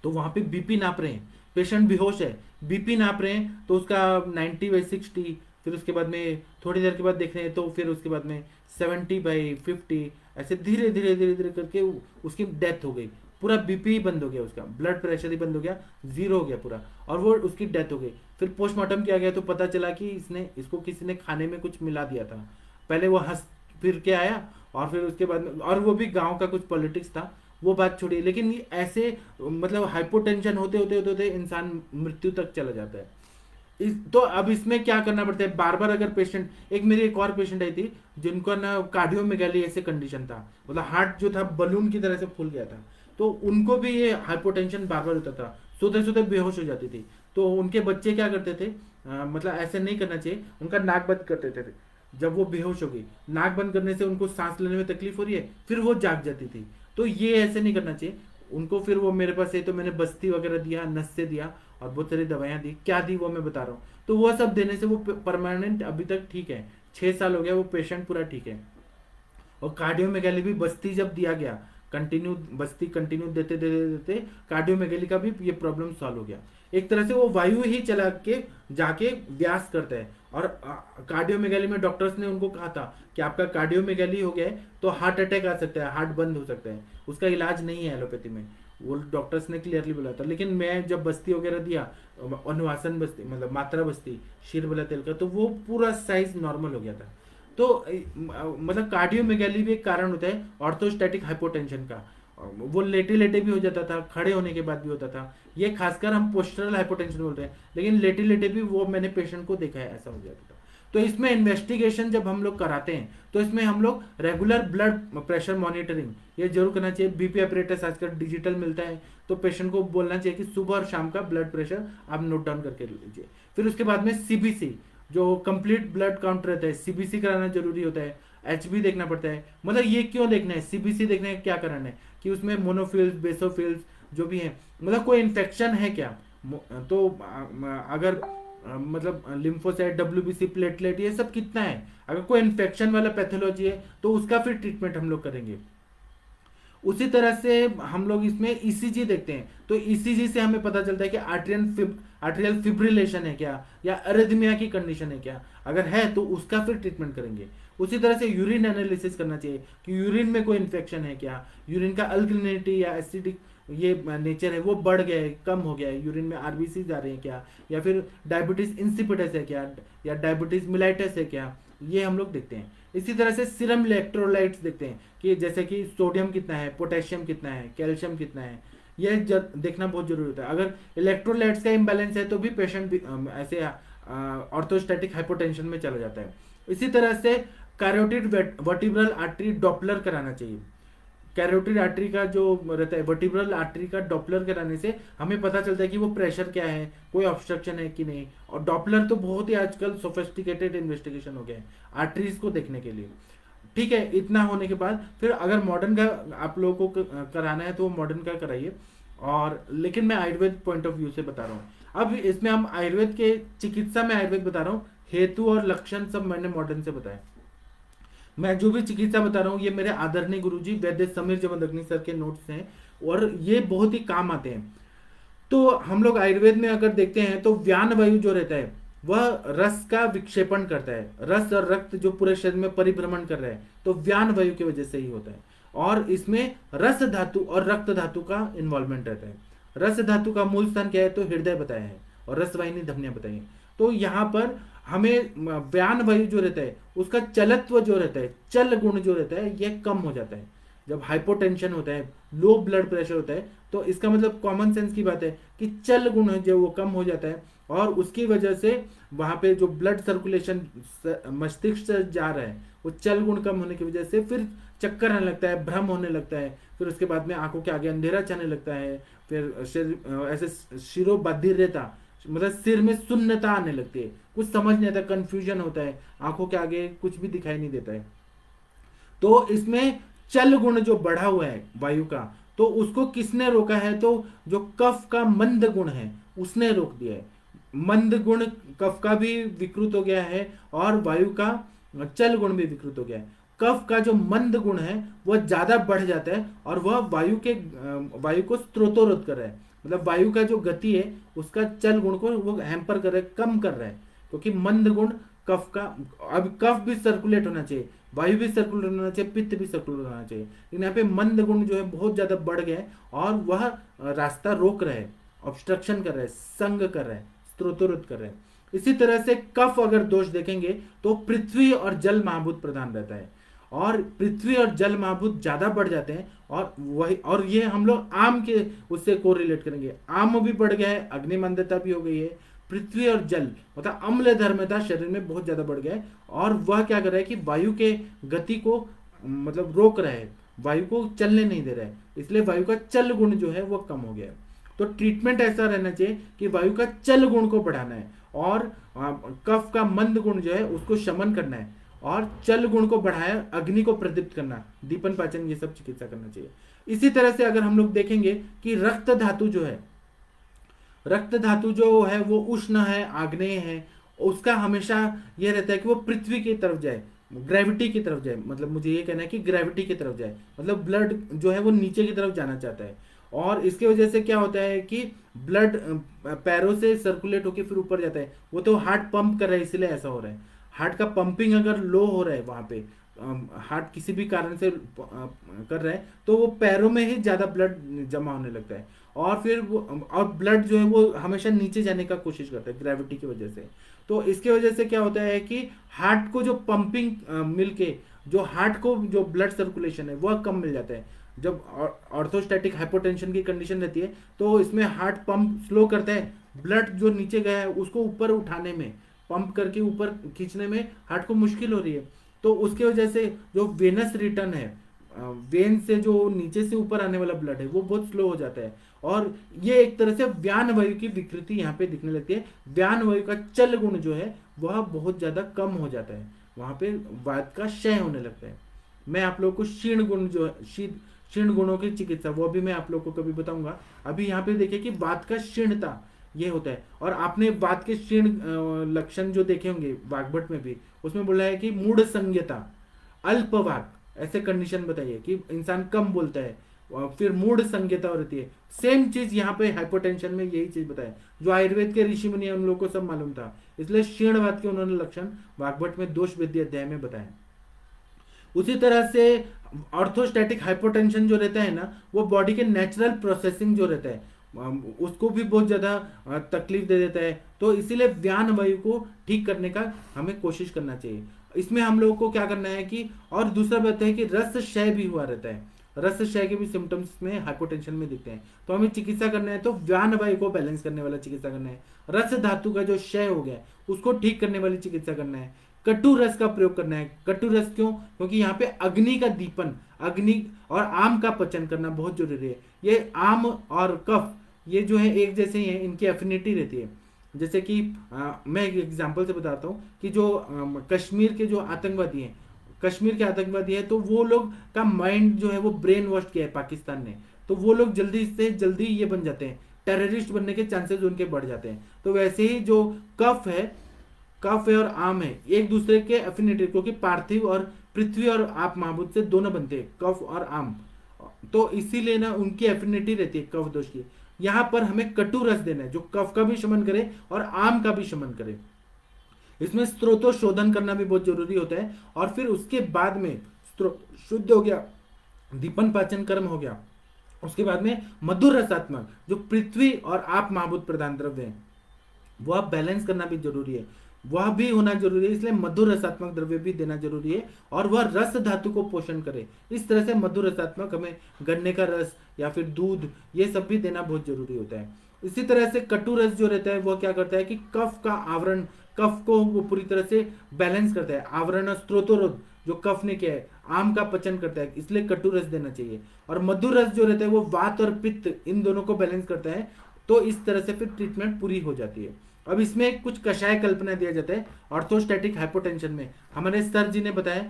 तो वहां पे बीपी नाप रहे हैं, पेशेंट बेहोश है, बीपी नाप रहे हैं, तो उसका 90/60, फिर उसके बाद में थोड़ी देर के बाद देख रहे हैं तो फिर उसके बाद में 70/50, ऐसे धीरे धीरे धीरे धीरे करके उसकी डेथ हो गई। पूरा बीपी बंद हो गया, उसका ब्लड प्रेशर ही बंद हो गया, जीरो हो गया पूरा, और वो उसकी डेथ हो गई। फिर पोस्टमार्टम किया गया तो पता चला कि इसको किसी ने खाने में कुछ मिला दिया था। पहले वो हंस फिर के आया, और फिर उसके बाद में, और वो भी गांव का कुछ पॉलिटिक्स था, वो बात छोड़िए, लेकिन ये ऐसे मतलब हाइपोटेंशन होते होते होते होते इंसान मृत्यु तक चला जाता है। तो अब इसमें क्या करना पड़ता है, बार बार अगर पेशेंट, मेरी एक और पेशेंट आई थी जिनको ना कार्डियोमेगाली ऐसे कंडीशन था, मतलब हार्ट जो था बलून की तरह से फूल गया था, तो उनको भी ये हाइपोटेंशन बार बार होता था, सोते सोते बेहोश हो जाती थी। तो उनके बच्चे क्या करते थे, मतलब ऐसे नहीं करना चाहिए, उनका नाक बंद कर देते थे। जब वो बेहोश हो गई, नाक बंद करने से उनको सांस लेने में तकलीफ हो रही है, फिर वो जाग जाती थी, तो ये ऐसे नहीं करना चाहिए उनको। फिर वो मेरे पास है तो मैंने बस्ती वगैरह दिया, नस्से दिया, और बहुत सारी दवाइयाँ दी, क्या दी वो मैं बता रहा हूँ। तो वो सब देने से वो परमानेंट अभी तक ठीक है, 6 साल हो गया, वो पेशेंट पूरा ठीक है। और कार्डियोमेगाली भी बस्ती जब दिया गया, कंटिन्यू बस्ती कंटिन्यू देते देते देते कार्डियोमेगाली का भी ये प्रॉब्लम सॉल्व हो गया। एक तरह से वो वायु ही चला के जाके व्यास करता है। और कार्डियोमेगाली में डॉक्टर्स ने उनको कहा था कि आपका कार्डियोमेगाली हो गया है तो हार्ट अटैक आ सकता है, हार्ट बंद हो सकता है, उसका इलाज नहीं है एलोपैथी में, वो डॉक्टर्स ने क्लियरली बोला था। लेकिन मैं जब बस्ती वगैरह दिया, अनुवासन बस्ती मतलब मात्रा बस्ती शीर वाला तेल का, तो वो पूरा साइज नॉर्मल हो गया था। तो मतलब कार्डियोमेगाली भी एक कारण होता है ऑर्थोस्टैटिक हाइपोटेंशन का। वो लेटे लेटे भी हो जाता था, खड़े होने के बाद भी होता था। ये खासकर हम पोस्टरल हाइपोटेंशन बोलते हैं, लेकिन लेटे लेटे भी वो मैंने पेशेंट को देखा है, ऐसा हो जाता था। तो इसमें इन्वेस्टिगेशन जब हम लोग कराते हैं तो इसमें हम लोग रेगुलर ब्लड प्रेशर मॉनिटरिंग ये जरूर करना चाहिए। बीपी ऑपरेटर्स आजकल डिजिटल मिलता है, तो पेशेंट को बोलना चाहिए कि सुबह और शाम का ब्लड प्रेशर आप नोट डाउन करके लीजिए। फिर उसके बाद में सीबीसी जो कंप्लीट ब्लड काउंट रहता है, सीबीसी कराना जरूरी होता है। एचबी देखना पड़ता है। मतलब ये क्यों देखना है, सीबीसी देखने का क्या कारण है कि उसमें मोनोफिल्स बेसोफिल्स जो भी है, मतलब कोई इन्फेक्शन है क्या। तो अगर मतलब लिम्फोसाइट, डब्ल्यूबीसी, प्लेटलेट, ये सब कितना है, अगर कोई इन्फेक्शन वाला पैथोलॉजी है तो उसका फिर ट्रीटमेंट हम लोग करेंगे। उसी तरह से हम लोग इसमें ईसीजी देखते हैं, तो ईसीजी से हमें पता चलता है कि आर्ट्रियल फिब्रिलेशन है क्या, या अरिथमिया की कंडीशन है क्या। अगर है तो उसका फिर ट्रीटमेंट करेंगे। उसी तरह से यूरिन एनालिसिस करना चाहिए कि यूरिन में कोई इन्फेक्शन है क्या, यूरिन का अल्कलिनिटी या एसिडिक ये नेचर है वो बढ़ गया है, कम हो गया है, यूरिन में आरबीसी जा रहे हैं क्या, या फिर डायबिटीज इंसिपिडस है क्या, या डायबिटीज मिलाइटस है क्या, ये हम लोग देखते हैं। इसी तरह से सीरम इलेक्ट्रोलाइट्स देखते हैं कि जैसे कि सोडियम कितना है, पोटेशियम कितना है, कैल्शियम कितना है, ये देखना बहुत जरूरी होता है। अगर इलेक्ट्रोलाइट्स का इम्बैलेंस है तो भी पेशेंट ऐसे ऑर्थोस्टैटिक हाइपोटेंशन में चला जाता है। इसी तरह से कैरोटिड वर्टिब्रल आर्टरी डॉपलर कराना चाहिए। कैरोटिड आर्टरी का जो रहता है, वर्टिब्रल आर्टरी का डॉपलर कराने से हमें पता चलता है कि वो प्रेशर क्या है, कोई ऑब्स्ट्रक्शन है कि नहीं। और डॉपलर तो बहुत ही आजकल सोफिस्टिकेटेड इन्वेस्टिगेशन हो गया है आर्टरीज को देखने के लिए। ठीक है, इतना होने के बाद फिर अगर मॉडर्न का आप लोगों को कराना है तो मॉडर्न का कराइए। और लेकिन मैं आयुर्वेद पॉइंट ऑफ व्यू से बता रहा हूँ। अब इसमें हम आयुर्वेद के चिकित्सा में आयुर्वेद बता रहा हूँ, हेतु और लक्षण सब मैंने मॉडर्न से बताया। मैं जो भी चिकित्सा बता रहा हूँ ये मेरे आदरणीय गुरुजी वैद्य समीर जमदग्नि सर के नोट्स हैं, और ये बहुत ही काम आते हैं। तो हम लोग आयुर्वेद में अगर देखते हैं तो व्यान वायु जो रहता है वह रस का विक्षेपण करता है। रस और रक्त जो पूरे शरीर में परिभ्रमण कर रहा है तो व्यान वायु की वजह से ही होता है। और इसमें रस धातु और रक्त धातु का इन्वॉल्वमेंट रहता है। रस धातु का मूल स्थान क्या है तो हृदय बताया है, और रसवाहिनी धमनियां बताई है। तो यहाँ पर हमें व्यान वायु जो रहता है उसका चलत्व जो रहता है, चल गुण जो रहता है ये कम हो जाता है जब हाइपोटेंशन होता है, लो ब्लड प्रेशर होता है। तो इसका मतलब कॉमन सेंस की बात है कि चल गुण है जो वो कम हो जाता है, और उसकी वजह से वहां पे जो ब्लड सर्कुलेशन मस्तिष्क से जा रहा है वो चल गुण कम होने की वजह से फिर चक्कर आने लगता है, भ्रम होने लगता है, फिर उसके बाद में आंखों के आगे अंधेरा छाने लगता है, फिर शरीर ऐसे शिरोबद्धिरता मतलब सिर में शून्यता आने लगती है, कुछ समझ नहीं आता, कंफ्यूजन होता है, आंखों के आगे कुछ भी दिखाई नहीं देता है। तो इसमें चल गुण जो बढ़ा हुआ है वायु का, तो उसको किसने रोका है तो जो कफ का मंद गुण है उसने रोक दिया है। मंद गुण कफ का भी विकृत हो गया है और वायु का चल गुण भी विकृत हो गया है। कफ का जो मंद गुण है वह ज्यादा बढ़ जाता है और वह वायु को स्त्रोतोरोध कर रहा है, मतलब वायु का जो गति है उसका चल गुण को वो हैम्पर कर रहा है, कम कर रहा है। क्योंकि मंद गुण कफ का, अब कफ भी सर्कुलेट होना चाहिए, वायु भी सर्कुलेट होना चाहिए, पित्त भी सर्कुलेट होना चाहिए, लेकिन यहाँ पे मंद गुण जो है बहुत ज्यादा बढ़ गया है और वह रास्ता रोक रहा है, ऑब्स्ट्रक्शन कर रहा है, संग कर रहा है, स्त्रोतोरोध कर रहा है। इसी तरह से कफ अगर दोष देखेंगे तो पृथ्वी और जल महाभूत प्रधान रहता है, और पृथ्वी और जल महाभूत ज्यादा बढ़ जाते हैं। और वही, और ये हम लोग आम के उससे कोरिलेट करेंगे, आम भी बढ़ गया है, अग्निमंदता भी हो गई है, पृथ्वी और जल मतलब अम्ल धर्मता शरीर में बहुत ज्यादा बढ़ गया है, और वह क्या कर रहा है कि वायु के गति को मतलब रोक रहा है, वायु को चलने नहीं दे रहा है, इसलिए वायु का चल गुण जो है वो कम हो गया है। तो ट्रीटमेंट ऐसा रहना चाहिए कि वायु का चल गुण को बढ़ाना है और कफ का मंद गुण जो है उसको शमन करना है, और चल गुण को बढ़ाया, अग्नि को प्रदीप्त करना, दीपन पाचन ये सब चिकित्सा करना चाहिए। इसी तरह से अगर हम लोग देखेंगे कि रक्त धातु जो है रक्त धातु जो है वो उष्ण है, आग्नेय है, उसका हमेशा ये रहता है कि वो पृथ्वी की तरफ जाए, ग्रेविटी की तरफ जाए, मतलब मुझे ये कहना है कि ग्रेविटी की तरफ जाए, मतलब ब्लड जो है वो नीचे की तरफ जाना चाहता है। और इसकी वजह से क्या होता है कि ब्लड पैरों से सर्कुलेट होकर फिर ऊपर जाता है, वो तो हार्ट पंप कर रहा है इसलिए ऐसा हो रहा है। हार्ट का पंपिंग अगर लो हो रहा है वहां पे, हार्ट किसी भी कारण से कर रहा है, तो वो पैरों में ही ज्यादा ब्लड जमा होने लगता है, और फिर वो, और ब्लड जो है वो हमेशा नीचे जाने का कोशिश करता है ग्रेविटी की वजह से। तो इसके वजह से क्या होता है कि हार्ट को जो पंपिंग मिलके, जो हार्ट को जो ब्लड सर्कुलेशन है वह कम मिल जाता है। जब ऑर्थोस्टैटिक हाइपोटेंशन की कंडीशन रहती है तो इसमें हार्ट पंप स्लो करता है, ब्लड जो नीचे गया है उसको ऊपर उठाने में, पंप करके ऊपर खींचने में हार्ट को मुश्किल हो रही है। तो उसके वजह से जो वेनस रिटर्न है, वेन से जो नीचे से ऊपर आने वाला ब्लड है वो बहुत स्लो हो जाता है, और ये एक तरह से व्यान वायु की विकृति यहाँ पे दिखने लगती है। व्यान वायु का चल गुण जो है वह बहुत ज्यादा कम हो जाता है, वहां पे वात का क्षय होने लगता है। मैं आप लोगों को शीर्ण गुण जो है, शीर्ण गुणों की चिकित्सा वो भी मैं आप लोगों को कभी बताऊंगा। अभी यहाँ पे देखिए कि वात का शीर्णता ये होता है, और आपने वात के शीर्ण लक्षण जो देखे होंगे वाग्भट में भी, उसमें बोला है कि मूढ़ संज्ञता, अल्पवाक, ऐसे कंडीशन बताइए कि इंसान कम बोलता है, और फिर मूढ़ संज्ञता रहती है। सेम चीज यहाँ पे हाइपोटेंशन में यही चीज बताया, जो आयुर्वेद के ऋषि मुनि उन लोगों को सब मालूम था, इसलिए शीर्णवात के उन्होंने लक्षण वाग्भट में दोष वृद्धि अध्याय में बताया। उसी तरह से ऑर्थोस्टैटिक हाइपोटेंशन जो रहता है ना, वो बॉडी के नेचुरल प्रोसेसिंग जो रहता है उसको भी बहुत ज्यादा तकलीफ दे देता है। तो इसीलिए व्यान वायु को ठीक करने का हमें कोशिश करना चाहिए। इसमें हम लोगों को क्या करना है कि, और दूसरा बात है कि रस क्षय भी हुआ रहता है, रस क्षय के भी सिम्टम्स में हाइपोटेंशन में दिखते हैं। तो हमें चिकित्सा करना है तो व्यान वायु को बैलेंस करने वाला चिकित्सा करना है, रस धातु का जो क्षय हो गया उसको ठीक करने वाली चिकित्सा करना है, कटु रस का प्रयोग करना है। कटु रस क्यों? क्योंकि यहाँ पे अग्नि का दीपन, अग्नि और आम का पचन करना बहुत जरूरी है। ये आम और कफ ये जो है एक जैसे ही है, इनकी एफिनिटी रहती है। जैसे कि मैं एक एग्जांपल से बताता हूँ कि जो कश्मीर के जो आतंकवादी हैं, कश्मीर के आतंकवादी है, तो वो लोग का माइंड जो है वो ब्रेन वॉश किया है पाकिस्तान ने, तो वो लोग जल्दी से जल्दी ये बन जाते हैं, टेररिस्ट बनने के चांसेस उनके बढ़ जाते हैं। तो वैसे ही जो कफ है, कफ है और आम है एक दूसरे के एफिनिटी, क्योंकि पार्थिव और पृथ्वी और आप महाभूत से दोनों बनते हैं कफ और आम, तो इसीलिए ना उनकी एफिनिटी रहती है कफ दोष की। यहां पर हमें कटु रस देना है जो कफ का भी शमन करे और आम का भी शमन करे। इसमें स्त्रोतो शोधन करना भी बहुत जरूरी होता है, और फिर उसके बाद में स्त्रोत शुद्ध हो गया, दीपन पाचन कर्म हो गया, उसके बाद में मधुर रसात्मक जो पृथ्वी और आप महाभूत प्रधान द्रव्य है वह बैलेंस करना भी जरूरी है, वह भी होना जरूरी है। इसलिए मधुर रसात्मक द्रव्य भी देना जरूरी है, और वह रस धातु को पोषण करे। इस तरह से मधुर रसात्मक हमें गन्ने का रस या फिर दूध ये सब भी देना बहुत जरूरी होता है। इसी तरह से कटु रस जो रहता है वह क्या करता है कि कफ का आवरण, कफ को वो पूरी तरह से बैलेंस करता है, आवरण स्त्रोतोरोध जो कफ ने किया है, आम का पचन करता है, इसलिए कटु रस देना चाहिए। और मधुर रस जो रहता है वो वात और पित्त इन दोनों को बैलेंस करता है। तो इस तरह से फिर ट्रीटमेंट पूरी हो जाती है। अब इसमें कुछ कषाय कल्पना दिया जाता है ऑर्थोस्टैटिक हाइपोटेंशन में, हमारे सर जी ने बताया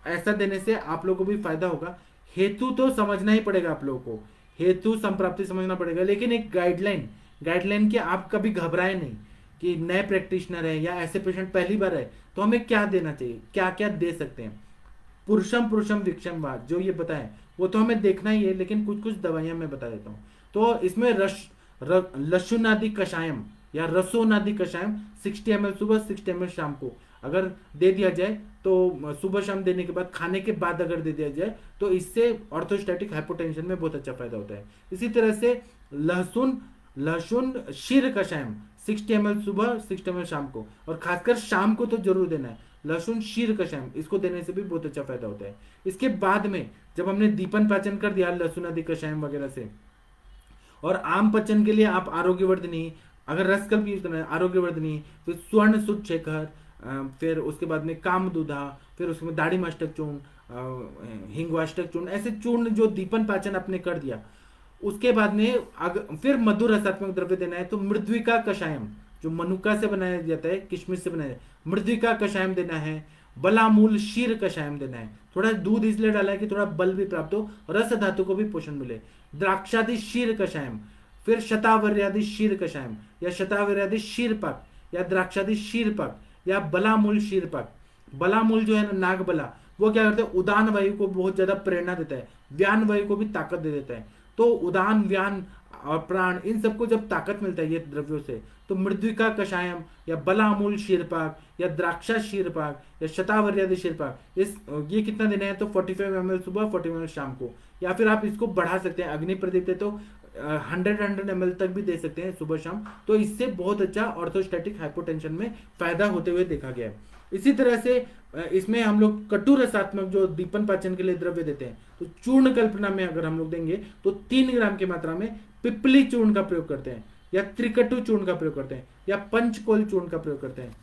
ऐसा देने से आप लोगों को भी फायदा होगा। हेतु तो समझना ही पड़ेगा आप लोगों को, हेतु संप्राप्ति समझना पड़ेगा, लेकिन एक गाइडलाइन, गाइडलाइन की आप कभी घबराए नहीं कि नए प्रैक्टिशनर है या ऐसे पेशेंट पहली बार है तो हमें क्या देना चाहिए, क्या क्या दे सकते हैं। पुरुषम पुरुषम विक्षम वाद जो ये बताएं वो तो हमें देखना ही है, लेकिन कुछ कुछ दवाइयां मैं बता देता हूँ। तो इसमें लशुनादि कषायम या रसोनादि कषायम 60 ml सुबह 60 ml शाम को अगर दे दिया जाए, तो सुबह शाम देने के बाद, खाने के बाद अगर दे दिया जाए तो इससे ऑर्थोस्टैटिक हाइपोटेंशन में बहुत अच्छा फायदा होता है। इसी तरह से लहसुन लहसुन शीर कषायम 60 ml सुबह 60 ml शाम को, और खासकर शाम को तो जरूर देना है लहसुन शीर कषायम, इसको देने से भी बहुत अच्छा फायदा होता है। इसके बाद में जब हमने दीपन पाचन कर दिया लहसुन आदि कषायम वगैरह से, और आम पचन के लिए आप आरोग्यवर्धनी, अगर रसकल्प यूज करना है आरोग्यवर्धनी, फिर स्वर्ण सुद शेखर, फिर उसके बाद में कामदूधा, फिर उसके बाद दाढ़ी मस्तक चूर्ण, हिंगवाष्टक चूर्ण, ऐसे चूर्ण जो दीपन पाचन आपने कर दिया। उसके बाद में फिर मधुर रसात्मक द्रव्य देना है तो मृद्विका कषायम जो मनुका से बनाया जाता है, किशमिश से बनाया, मृद्विका कषायम देना है। बलामूल शीर कषायम देना है, थोड़ा दूध इसलिए डाला है कि थोड़ा बल भी प्राप्त हो, रस धातु को भी पोषण मिले। द्राक्षादि शीर कषायम, फिर शतावर्यादि शीर कषायम या शतावर्यादि शीरपाक या द्राक्षादि शीरपाक या बलामूल शीरपाक। बलामूल जो है ना, नागबला, वो क्या करते हैं, उदान वायु को बहुत ज्यादा प्रेरणा देता है, व्यान वायु को भी ताकत दे देता है। तो उदान, व्यान और प्राण, इन सबको जब ताकत मिलता है ये द्रव्यों से, तो मृद्विका कषायम या बलामूल शीरपाक या द्राक्षा शीरपाक या शतावर्यादि शीरपाक, इस ये कितना देना है, तो 45 ml सुबह, 40 ml शाम को। या फिर आप इसको बढ़ा सकते हैं, अग्नि प्रदीप तो 100 ml तक भी दे सकते हैं सुबह शाम। तो इससे बहुत अच्छा ऑर्थोस्टैटिक हाइपोटेंशन में फायदा होते हुए देखा गया है। इसी तरह से इसमें हम लोग कटु रसात्मक जो दीपन पाचन के लिए द्रव्य देते हैं, तो चूर्ण कल्पना में अगर हम लोग देंगे तो 3 ग्राम की मात्रा में पिपली चूर्ण का प्रयोग करते हैं, या त्रिकटु चूर्ण का प्रयोग करते हैं, या पंचकोल चूर्ण का प्रयोग करते हैं,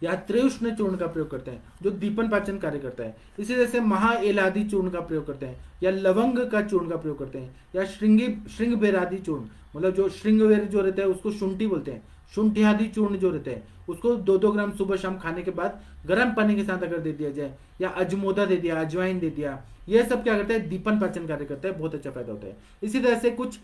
या त्रिउष्ण चूर्ण का प्रयोग करते हैं जो दीपन पाचन कार्य करता है। इसी तरह से महा एलादि चूर्ण का प्रयोग करते हैं, या लवंग का चूर्ण का प्रयोग करते हैं, या श्रृंग बेरादि चूर्ण, मतलब जो श्रृंगवेर जो रहता है उसको शुंठी बोलते हैं, शुंठी आदि चूर्ण जो रहते हैं उसको 2-2 ग्राम सुबह शाम खाने के बाद गर्म पानी के साथ अगर दे दिया जाए, या अजमोदा दे दिया, अजवाइन दे दिया, यह सब क्या करता है, दीपन पाचन कार्य करता है, बहुत अच्छा फायदा होता है। इसी तरह से कुछ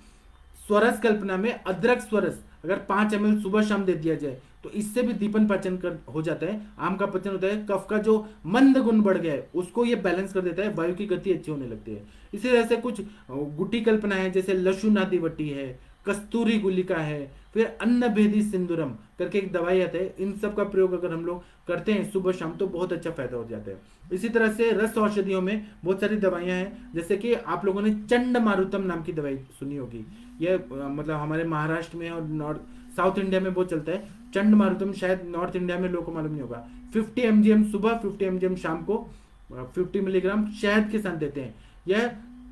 स्वरस कल्पना में अदरक स्वरस अगर 5 ml सुबह शाम दे दिया जाए तो इससे भी दीपन पाचन हो जाता है, आम का पचन होता है, कफ का जो मंद गुण बढ़ गया है उसको ये बैलेंस कर देता है, वायु की गति अच्छी होने लगती है। इसी तरह से कुछ गुटी कल्पना है, जैसे लशुनादि वटी है, कस्तूरी गुलिका है, फिर अन्न भेदी सिंदूरम करके एक दवाई आता है, इन सब का प्रयोग अगर हम लोग करते हैं सुबह शाम तो बहुत अच्छा फायदा हो जाता है। इसी तरह से रस औषधियों में बहुत सारी दवाइयां हैं, जैसे कि आप लोगों ने चंड मारुतम नाम की दवाई सुनी होगी, यह मतलब हमारे महाराष्ट्र में और साउथ इंडिया में बहुत चलता है। चंड मारुतम शायद नॉर्थ इंडिया में लोगों को मालूम नहीं होगा। 50 mgm सुबह, 50 mgm शाम को, 50 मिलीग्राम शहद के साथ देते हैं। यह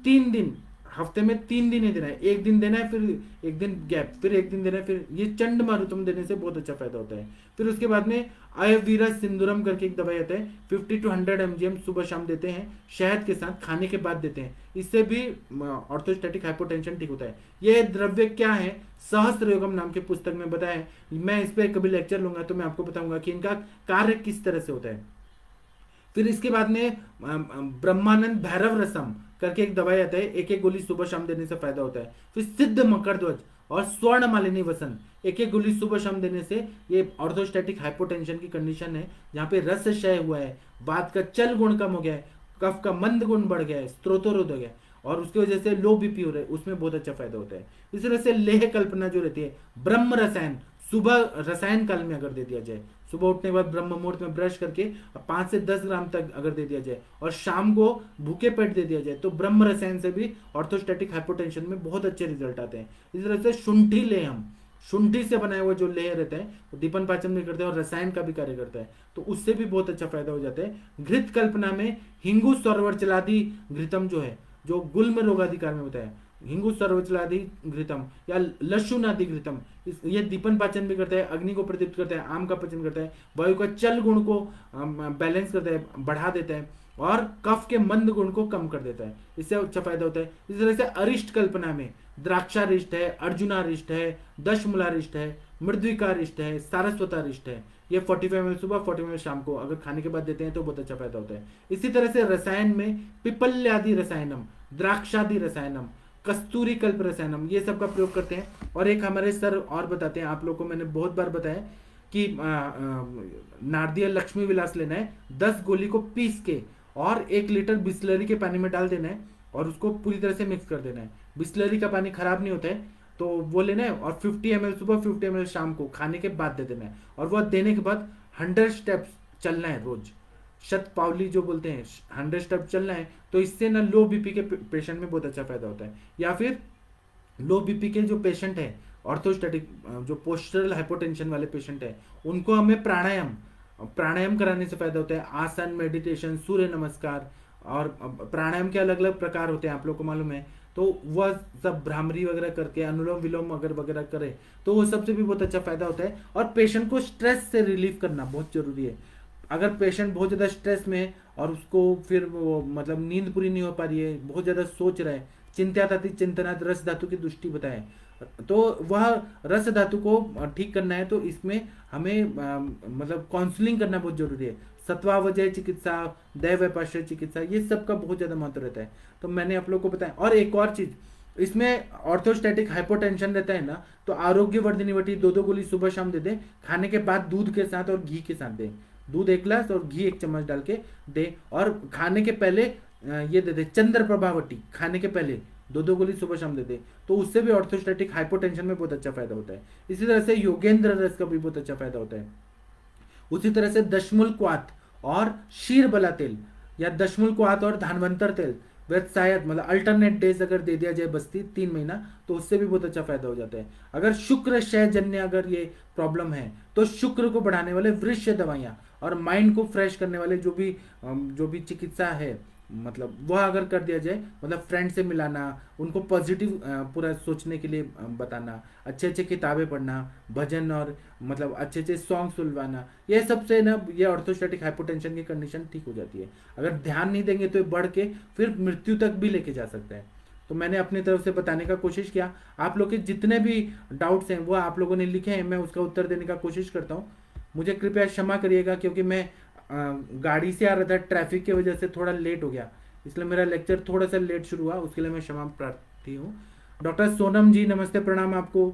3 दिन, हफ्ते में 3 दिन ही देना है, एक दिन देना है, फिर एक दिन गैप, फिर एक दिन देना है, फिर ये चंड मारुतम देने से बहुत अच्छा फायदा होता है। फिर उसके बाद में अयवीरा सिंदूरम करके एक दवाई आता है, 50 to 100 mgm सुबह शाम देते हैं, शहद के साथ खाने के बाद देते हैं, इससे भी ऑर्थोस्टैटिक हाइपोटेंशन ठीक होता है। ये द्रव्य क्या है, सहस्त्र योगम नाम के पुस्तक में बताया है, मैं इस पर कभी लेक्चर लूंगा तो मैं आपको बताऊंगा कि इनका कार्य किस तरह से होता है। फिर इसके बाद में ब्रह्मानंद भैरव रसम करके एक दवाई आता है, एक गोली सुबह शाम देने से फायदा होता है। फिर सिद्ध मकर ध्वज और स्वर्ण मालिनी वसन, एक गोली सुबह शाम देने से, ये ऑर्थोस्टैटिक हाइपोटेंशन की कंडीशन है जहाँ पे रस क्षय हुआ है, वात का चल गुण कम हो गया है, कफ का मंद गुण बढ़ गया है, स्त्रोतरोध हो गया है, और उसकी वजह से लो बीपी हो रहा है, उसमें बहुत अच्छा फायदा होता है। इस तरह से लेह कल्पना जो रहती है, ब्रह्म रसायन सुबह रसायन काल में अगर दे दिया जाए, सुबह उठने के बाद ब्रह्म मुहूर्त में ब्रश करके 5 से 10 ग्राम तक अगर दे दिया जाए और शाम को भूखे पेट दे दिया जाए, तो ब्रह्म रसायन से भी ऑर्थोस्टैटिक हाइपोटेंशन में बहुत अच्छे रिजल्ट आते हैं। इस तरह से शुंठी लेहम, शुंठी से बनाया हुआ जो लेह रहता है वो दीपन पाचन भी करता है और रसायन का भी कार्य करता है, तो उससे भी बहुत अच्छा फायदा हो जाता है। घृत कल्पना में हिंगू सर्वचलादि घृतम जो है, जो गुल्म रोगाधिकार में बताया, हिंगू सर्वचलादि घृतम या लशुनादि घृतम, ये दीपन पाचन भी करता है, अग्नि को प्रदीप्त करता है, आम का पाचन करता है, वायु का चल गुण को बैलेंस करता है, बढ़ा देता है, और कफ के मंद गुण को कम कर देता है, इससे अच्छा फायदा होता है। इस तरह से अरिष्ट कल्पना में द्राक्षारिष्ट है, अर्जुनारिष्ट है, दशमूलारिष्ट है, मृद्विकारिष्ट है, सारस्वतारिष्ट है, ये 45 ml सुबह, 40 ml शाम को अगर खाने के बाद देते हैं तो बहुत अच्छा फायदा होता है। इसी तरह से रसायन में पिपल्यादि रसायनम, द्राक्षादि रसायनम, कस्तूरी कल्प रसायनम, ये सब का प्रयोग करते हैं। और एक हमारे सर और बताते हैं, आप लोगों को मैंने बहुत बार बताया कि नारदिया लक्ष्मी विलास लेना है, 10 गोली को पीस के और 1 लीटर बिस्लरी के पानी में डाल देना है और उसको पूरी तरह से मिक्स कर देना है। बिस्लरी का पानी खराब नहीं होता है, तो वो लेना है और 50 ml सुबह, 50 ml शाम को खाने के बाद दे देना है, और वह देने के बाद 100 स्टेप्स चलना है रोज, शतपावली जो बोलते हैं, 100 स्टेप चलना है। तो इससे ना लो बीपी के पेशेंट में बहुत अच्छा फायदा होता है। या फिर लो बीपी के जो पेशेंट है, ऑर्थोस्टैटिक जो पोस्चरल हाइपोटेंशन वाले पेशेंट है, उनको हमें प्राणायाम कराने से फायदा होता है। आसन, मेडिटेशन, सूर्य नमस्कार, और प्राणायाम के अलग अलग प्रकार होते हैं, आप लोग को मालूम है, तो वह सब भ्रामरी वगैरह करके अनुलोम विलोम अगर वगैरह करे तो वो सबसे भी बहुत अच्छा फायदा होता है। और पेशेंट को स्ट्रेस से रिलीफ करना बहुत जरूरी है। अगर पेशेंट बहुत ज़्यादा स्ट्रेस में है और उसको फिर वो मतलब नींद पूरी नहीं हो पा रही है, बहुत ज़्यादा सोच रहा है, चिंत्याति चिंतनात् रस धातु की दृष्टि बताए, तो वह रस धातु को ठीक करना है, तो इसमें हमें मतलब काउंसलिंग करना बहुत जरूरी है। सत्वावजय चिकित्सा, दैव वैपाश्रय चिकित्सा, ये सब का बहुत ज़्यादा महत्व रहता है। तो मैंने आप लोग को बताया। और एक और चीज़, इसमें ऑर्थोस्टैटिक हाइपोटेंशन रहता है ना, तो आरोग्यवर्धिनी वटी 2-2 गोली सुबह शाम दे दें, खाने के बाद दूध के साथ और घी के साथ दें। दूध 1 गिलास और घी 1 चम्मच डाल के दें। और खाने के पहले ये दे दें चंद्र प्रभावटी, खाने के पहले 2-2 गोली सुबह शाम दे दें। तो उससे भी ऑर्थोस्टैटिक हाइपोटेंशन में बहुत अच्छा फायदा होता है। इसी तरह से योगेंद्र रस का भी बहुत अच्छा फायदा होता है। उसी तरह से दशमूल क्वाथ और शीर बला तेल, या दशमूल क्वाथ और धानवंतर तेल शायद मतलब अल्टरनेट डेज अगर दे दिया जाए बस्ती 3 महीना, तो उससे भी बहुत अच्छा फायदा हो जाता है। अगर शुक्र क्षय जन्य अगर ये प्रॉब्लम है, तो शुक्र को बढ़ाने वाले वृक्ष दवाइयाँ और माइंड को फ्रेश करने वाले जो भी चिकित्सा है, मतलब वह अगर कर दिया जाए, मतलब फ्रेंड से मिलाना, उनको पॉजिटिव पूरा सोचने के लिए बताना, अच्छे अच्छे किताबें पढ़ना, भजन और मतलब अच्छे अच्छे सॉन्ग सुनवाना, ये सबसे ना ये ऑर्थोस्टैटिक हाइपोटेंशन की कंडीशन ठीक हो जाती है। अगर ध्यान नहीं देंगे तो ये बढ़ के फिर मृत्यु तक भी लेके जा सकता है। तो मैंने अपनी तरफ से बताने का कोशिश किया। आप लोग के जितने भी डाउट्स हैं वो आप लोगों ने लिखे हैं, मैं उसका उत्तर देने का कोशिश करता हूँ। मुझे कृपया क्षमा करिएगा, क्योंकि मैं गाड़ी से आ रहा था, ट्रैफिक की वजह से थोड़ा लेट हो गया, इसलिए मेरा लेक्चर थोड़ा सा लेट शुरू हुआ, उसके लिए मैं क्षमा प्रार्थी हूँ। डॉक्टर सोनम जी नमस्ते प्रणाम आपको।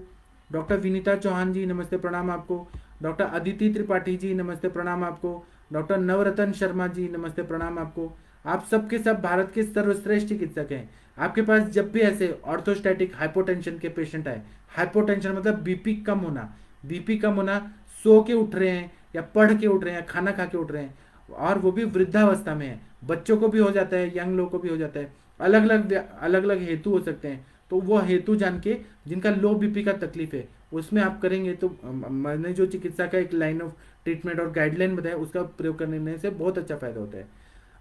डॉक्टर विनीता चौहान जी नमस्ते प्रणाम आपको। डॉक्टर अदिति त्रिपाठी जी नमस्ते प्रणाम आपको। डॉक्टर नवरतन शर्मा जी नमस्ते प्रणाम आपको। आप सबके सब भारत के सर्वश्रेष्ठ चिकित्सक हैं। आपके पास जब भी ऐसे ऑर्थोस्टैटिक हाइपोटेंशन के पेशेंट आए, हाइपोटेंशन मतलब बीपी कम होना, बीपी कम होना, सो के उठ रहे हैं या पढ़ के उठ रहे हैं, खाना खा के उठ रहे हैं, और वो भी वृद्धावस्था में है, बच्चों को भी हो जाता है, यंग लोगों को भी हो जाता है, अलग अलग हेतु हो सकते हैं। तो वो हेतु जान के जिनका लो बीपी का तकलीफ है उसमें आप करेंगे तो मैंने जो चिकित्सा का एक लाइन ऑफ ट्रीटमेंट और गाइडलाइन बताया उसका प्रयोग करने से बहुत अच्छा फायदा होता है।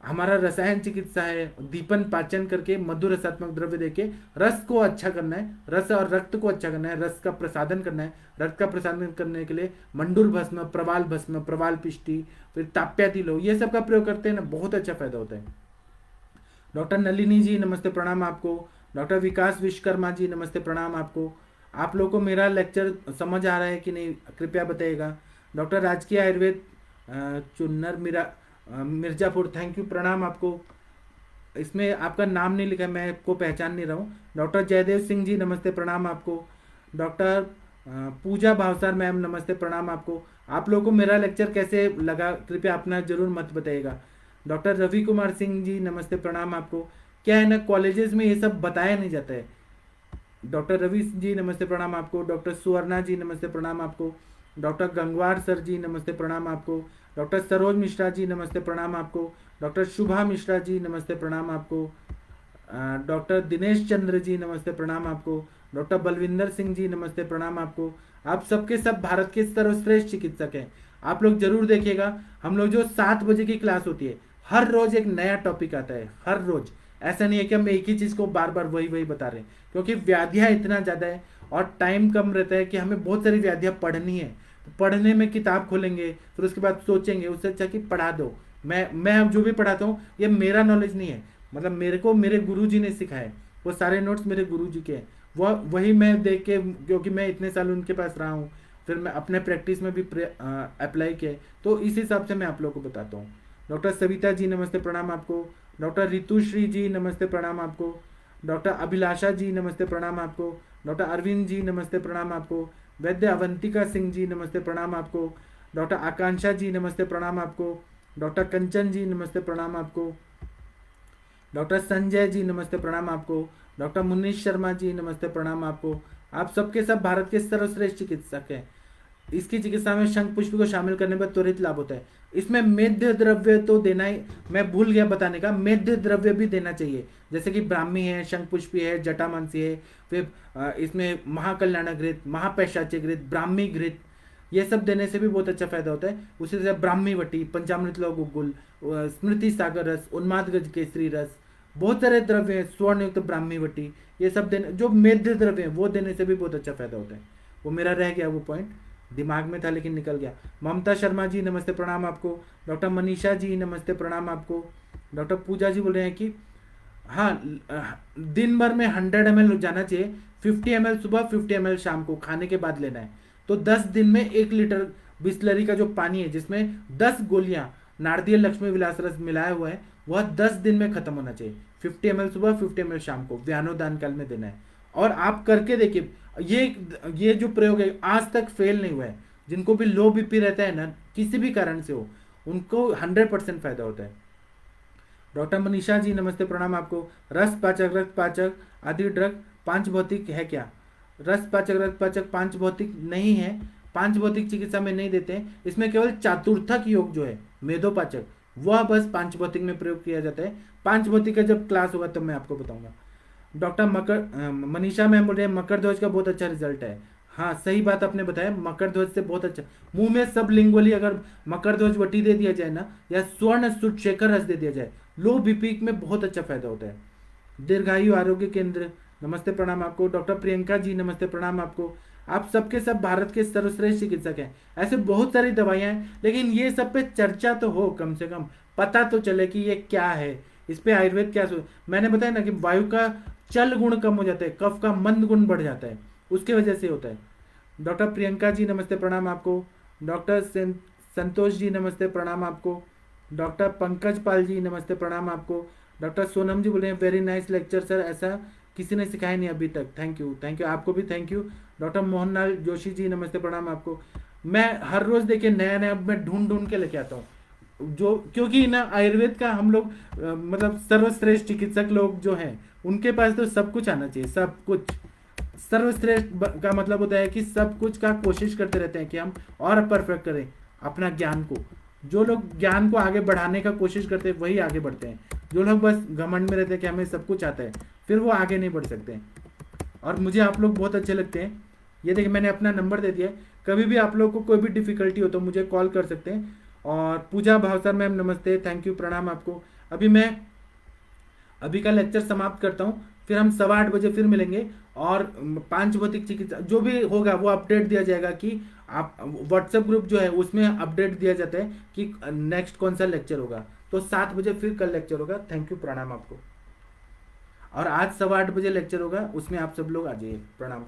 हमारा रसायन चिकित्सा है, दीपन पाचन करके मधुर रसात्मक द्रव्य देके रस को अच्छा करना है, रस और रक्त को अच्छा करना है, रस का प्रसादन करना है। रक्त का प्रसादन करने के लिए मंडूर भस्म, प्रवाल पिष्टी, फिर ताप्याति लो, ये सब का प्रयोग करते हैं ना, बहुत अच्छा फायदा होता है। डॉक्टर नलिनी जी नमस्ते प्रणाम आपको। डॉक्टर विकास विश्वकर्मा जी नमस्ते प्रणाम आपको। आप लोगों को मेरा लेक्चर समझ आ रहा है कि नहीं, कृपया बताइएगा। डॉक्टर राजकीय आयुर्वेद चुन्नर मिर्जापुर, थैंक यू, प्रणाम आपको। इसमें आपका नाम नहीं लिखा है, मैं आपको पहचान नहीं रहा हूँ। डॉक्टर जयदेव सिंह जी नमस्ते प्रणाम आपको। डॉक्टर पूजा भावसार मैम नमस्ते प्रणाम आपको। आप लोगों को मेरा लेक्चर कैसे लगा कृपया अपना जरूर मत बताइएगा। डॉक्टर रवि कुमार सिंह जी नमस्ते प्रणाम आपको। क्या है ना, कॉलेजेस में ये सब बताया नहीं जाता है। डॉक्टर रवि जी नमस्ते प्रणाम आपको। डॉक्टर सुवर्णा जी नमस्ते प्रणाम आपको। डॉक्टर गंगवार सर जी नमस्ते प्रणाम आपको। डॉक्टर सरोज मिश्रा जी नमस्ते प्रणाम आपको। डॉक्टर शुभा मिश्रा जी नमस्ते प्रणाम आपको। डॉक्टर दिनेश चंद्र जी नमस्ते प्रणाम आपको। डॉक्टर बलविंदर सिंह जी नमस्ते प्रणाम आपको। आप सबके सब भारत के सर्वश्रेष्ठ चिकित्सक हैं। आप लोग जरूर देखिएगा, हम लोग जो 7 बजे की क्लास होती है, हर रोज एक नया टॉपिक आता है, हर रोज। ऐसा नहीं है कि हम एक ही चीज को बार बार वही बता रहे हैं, क्योंकि व्याधियां इतना ज्यादा है और टाइम कम रहता है कि हमें बहुत सारी व्याधियां पढ़नी है। पढ़ने में किताब खोलेंगे फिर उसके बाद सोचेंगे, उससे अच्छा कि पढ़ा दो। मैं अब जो भी पढ़ाता हूँ ये मेरा नॉलेज नहीं है, मतलब मेरे को मेरे गुरुजी ने सिखाया है, वो सारे नोट्स मेरे गुरुजी के हैं, वही मैं देख के, क्योंकि मैं इतने साल उनके पास रहा हूँ, फिर मैं अपने प्रैक्टिस में भी अप्लाई किया, तो इस हिसाब से मैं आप लोगों को बताता हूँ। डॉक्टर सविता जी नमस्ते प्रणाम आपको। डॉक्टर ऋतुश्री जी नमस्ते प्रणाम आपको। डॉक्टर अभिलाषा जी नमस्ते प्रणाम आपको। डॉक्टर अरविंद जी नमस्ते प्रणाम आपको। वैद्य अवंतिका सिंह जी नमस्ते प्रणाम आपको। डॉक्टर आकांक्षा जी नमस्ते प्रणाम आपको। डॉक्टर कंचन जी नमस्ते प्रणाम आपको। डॉक्टर संजय जी नमस्ते प्रणाम आपको। डॉक्टर मुनीश शर्मा जी नमस्ते प्रणाम आपको। आप सबके सब भारत के सर्वश्रेष्ठ चिकित्सक हैं। इसकी चिकित्सा में शंख पुष्प को शामिल करने पर त्वरित लाभ होता है। इसमें मेध्य द्रव्य तो देना ही, मैं भूल गया बताने का, मेध्य द्रव्य भी देना चाहिए, जैसे कि ब्राह्मी है, शंख पुष्पी है, जटामांसी है, फिर इसमें महाकल्याण घृत, महापैशाच्य घृत, ब्राह्मी घृत, ये सब देने से भी बहुत अच्छा फायदा होता है। उसी तरह ब्राह्मी वटी, पंचामृत लौह गुगुल, स्मृति सागर रस, उन्माद गज केसरी रस, बहुत सारे द्रव्य हैं, स्वर्ण युक्त ब्राह्मी वटी, ये सब देने, जो मेध्य द्रव्य है वो देने से भी बहुत अच्छा फायदा होता है। वो मेरा रह गया, वो पॉइंट दिमाग में था लेकिन निकल गया। ममता शर्मा जी नमस्ते प्रणाम आपको। डॉक्टर मनीषा जी नमस्ते प्रणाम आपको। डॉक्टर पूजा जी बोल रहे हैं कि हाँ, दिन भर में 100 ml जाना चाहिए, 50 ml सुबह, 50 ml शाम को खाने के बाद लेना है। तो 10 दिन में 1 लीटर बिस्लरी का जो पानी है जिसमें 10 गोलियां नारदीय लक्ष्मी विलास रस मिलाया हुआ है, वह 10 दिन में खत्म होना चाहिए। 50 ml सुबह, 50 ml शाम को व्यानोदान काल में देना है। और आप करके देखिए, ये जो प्रयोग है आज तक फेल नहीं हुआ है। जिनको भी लो बीपी रहता है ना, किसी भी कारण से हो, उनको 100% फायदा होता है। डॉक्टर मनीषा जी नमस्ते, प्रणाम आपको। रस पाचक, रक्त पाचक आदि ड्रग पांच भौतिक है क्या? रस पाचक, रक्त पाचक पांच भौतिक नहीं है, पांच भौतिक चिकित्सा में नहीं देते हैं। इसमें केवल चातुर्थक योग जो है मेदोपाचक, वह बस पांच भौतिक में प्रयोग किया जाता है। पांच भौतिक का जब क्लास होगा तब मैं आपको बताऊंगा। डॉक्टर मनीषा मैम बोल रहे हैं मकर ध्वज का बहुत अच्छा रिजल्ट है। हाँ, सही बात आपने बताया, मकर ध्वज से बहुत अच्छा। मुंह में सब लिंगुअली अगर मकर ध्वज वटी दे दिया जाए ना, या स्वर्ण सुट शेखर रस दे दिया जाए, लो बीपी में बहुत अच्छा फायदा होता है। दीर्घायु आरोग्य केंद्र नमस्ते, प्रणाम आपको। डॉक्टर प्रियंका जी नमस्ते, प्रणाम आपको। आप सबके सब भारत के सर्वश्रेष्ठ चिकित्सक हैं। ऐसे बहुत सारी दवाइयां हैं, लेकिन ये सब पे चर्चा तो हो, कम से कम पता तो चले कि ये क्या है, इस पे आयुर्वेद क्या मैंने बताया ना कि वायु का चल गुण कम हो जाता है, कफ का मंद गुण बढ़ जाता है, उसके वजह से होता है। डॉक्टर प्रियंका जी नमस्ते, प्रणाम आपको। डॉक्टर संतोष जी नमस्ते, प्रणाम आपको। डॉक्टर पंकज पाल जी नमस्ते, प्रणाम आपको। डॉक्टर सोनम जी बोल रहे हैं वेरी नाइस लेक्चर सर, ऐसा किसी ने सिखाया नहीं अभी तक। थैंक यू, थैंक यू, आपको भी thank you. Doctor Mohanlal Joshi ji नमस्ते, प्रणाम आपको। मैं हर रोज देखिए नया नया मैं ढूंढ ढूंढ के लेके आता हूँ, जो क्योंकि ना आयुर्वेद का हम लोग मतलब सर्वश्रेष्ठ चिकित्सक लोग जो हैं, उनके पास तो सब कुछ आना चाहिए, सब कुछ। सर्वश्रेष्ठ का मतलब होता है कि सब कुछ का कोशिश करते रहते हैं कि हम और परफेक्ट करें अपना ज्ञान को। जो लोग ज्ञान को आगे बढ़ाने का कोशिश करते हैं वही आगे बढ़ते हैं। जो लोग बस घमंड में रहते हैं कि हमें सब कुछ आता है, फिर वो आगे नहीं बढ़ सकते हैं। और मुझे आप लोग बहुत अच्छे लगते हैं। ये देखिए मैंने अपना नंबर दे दिया है, कभी भी आप लोग को कोई भी डिफिकल्टी हो तो मुझे कॉल कर सकते हैं। और पूजा भावसर मैम नमस्ते, थैंक यू, प्रणाम आपको। अभी का लेक्चर समाप्त करता हूँ, फिर हम 8:15 फिर मिलेंगे। और पांच भौतिक चिकित्सा जो भी होगा वो अपडेट दिया जाएगा कि आप व्हाट्सएप ग्रुप जो है उसमें अपडेट दिया जाता है कि नेक्स्ट कौन सा लेक्चर होगा। तो 7 बजे फिर कल लेक्चर होगा। थैंक यू, प्रणाम आपको। और आज 8:15 लेक्चर होगा, उसमें आप सब लोग आ जाइए। प्रणाम।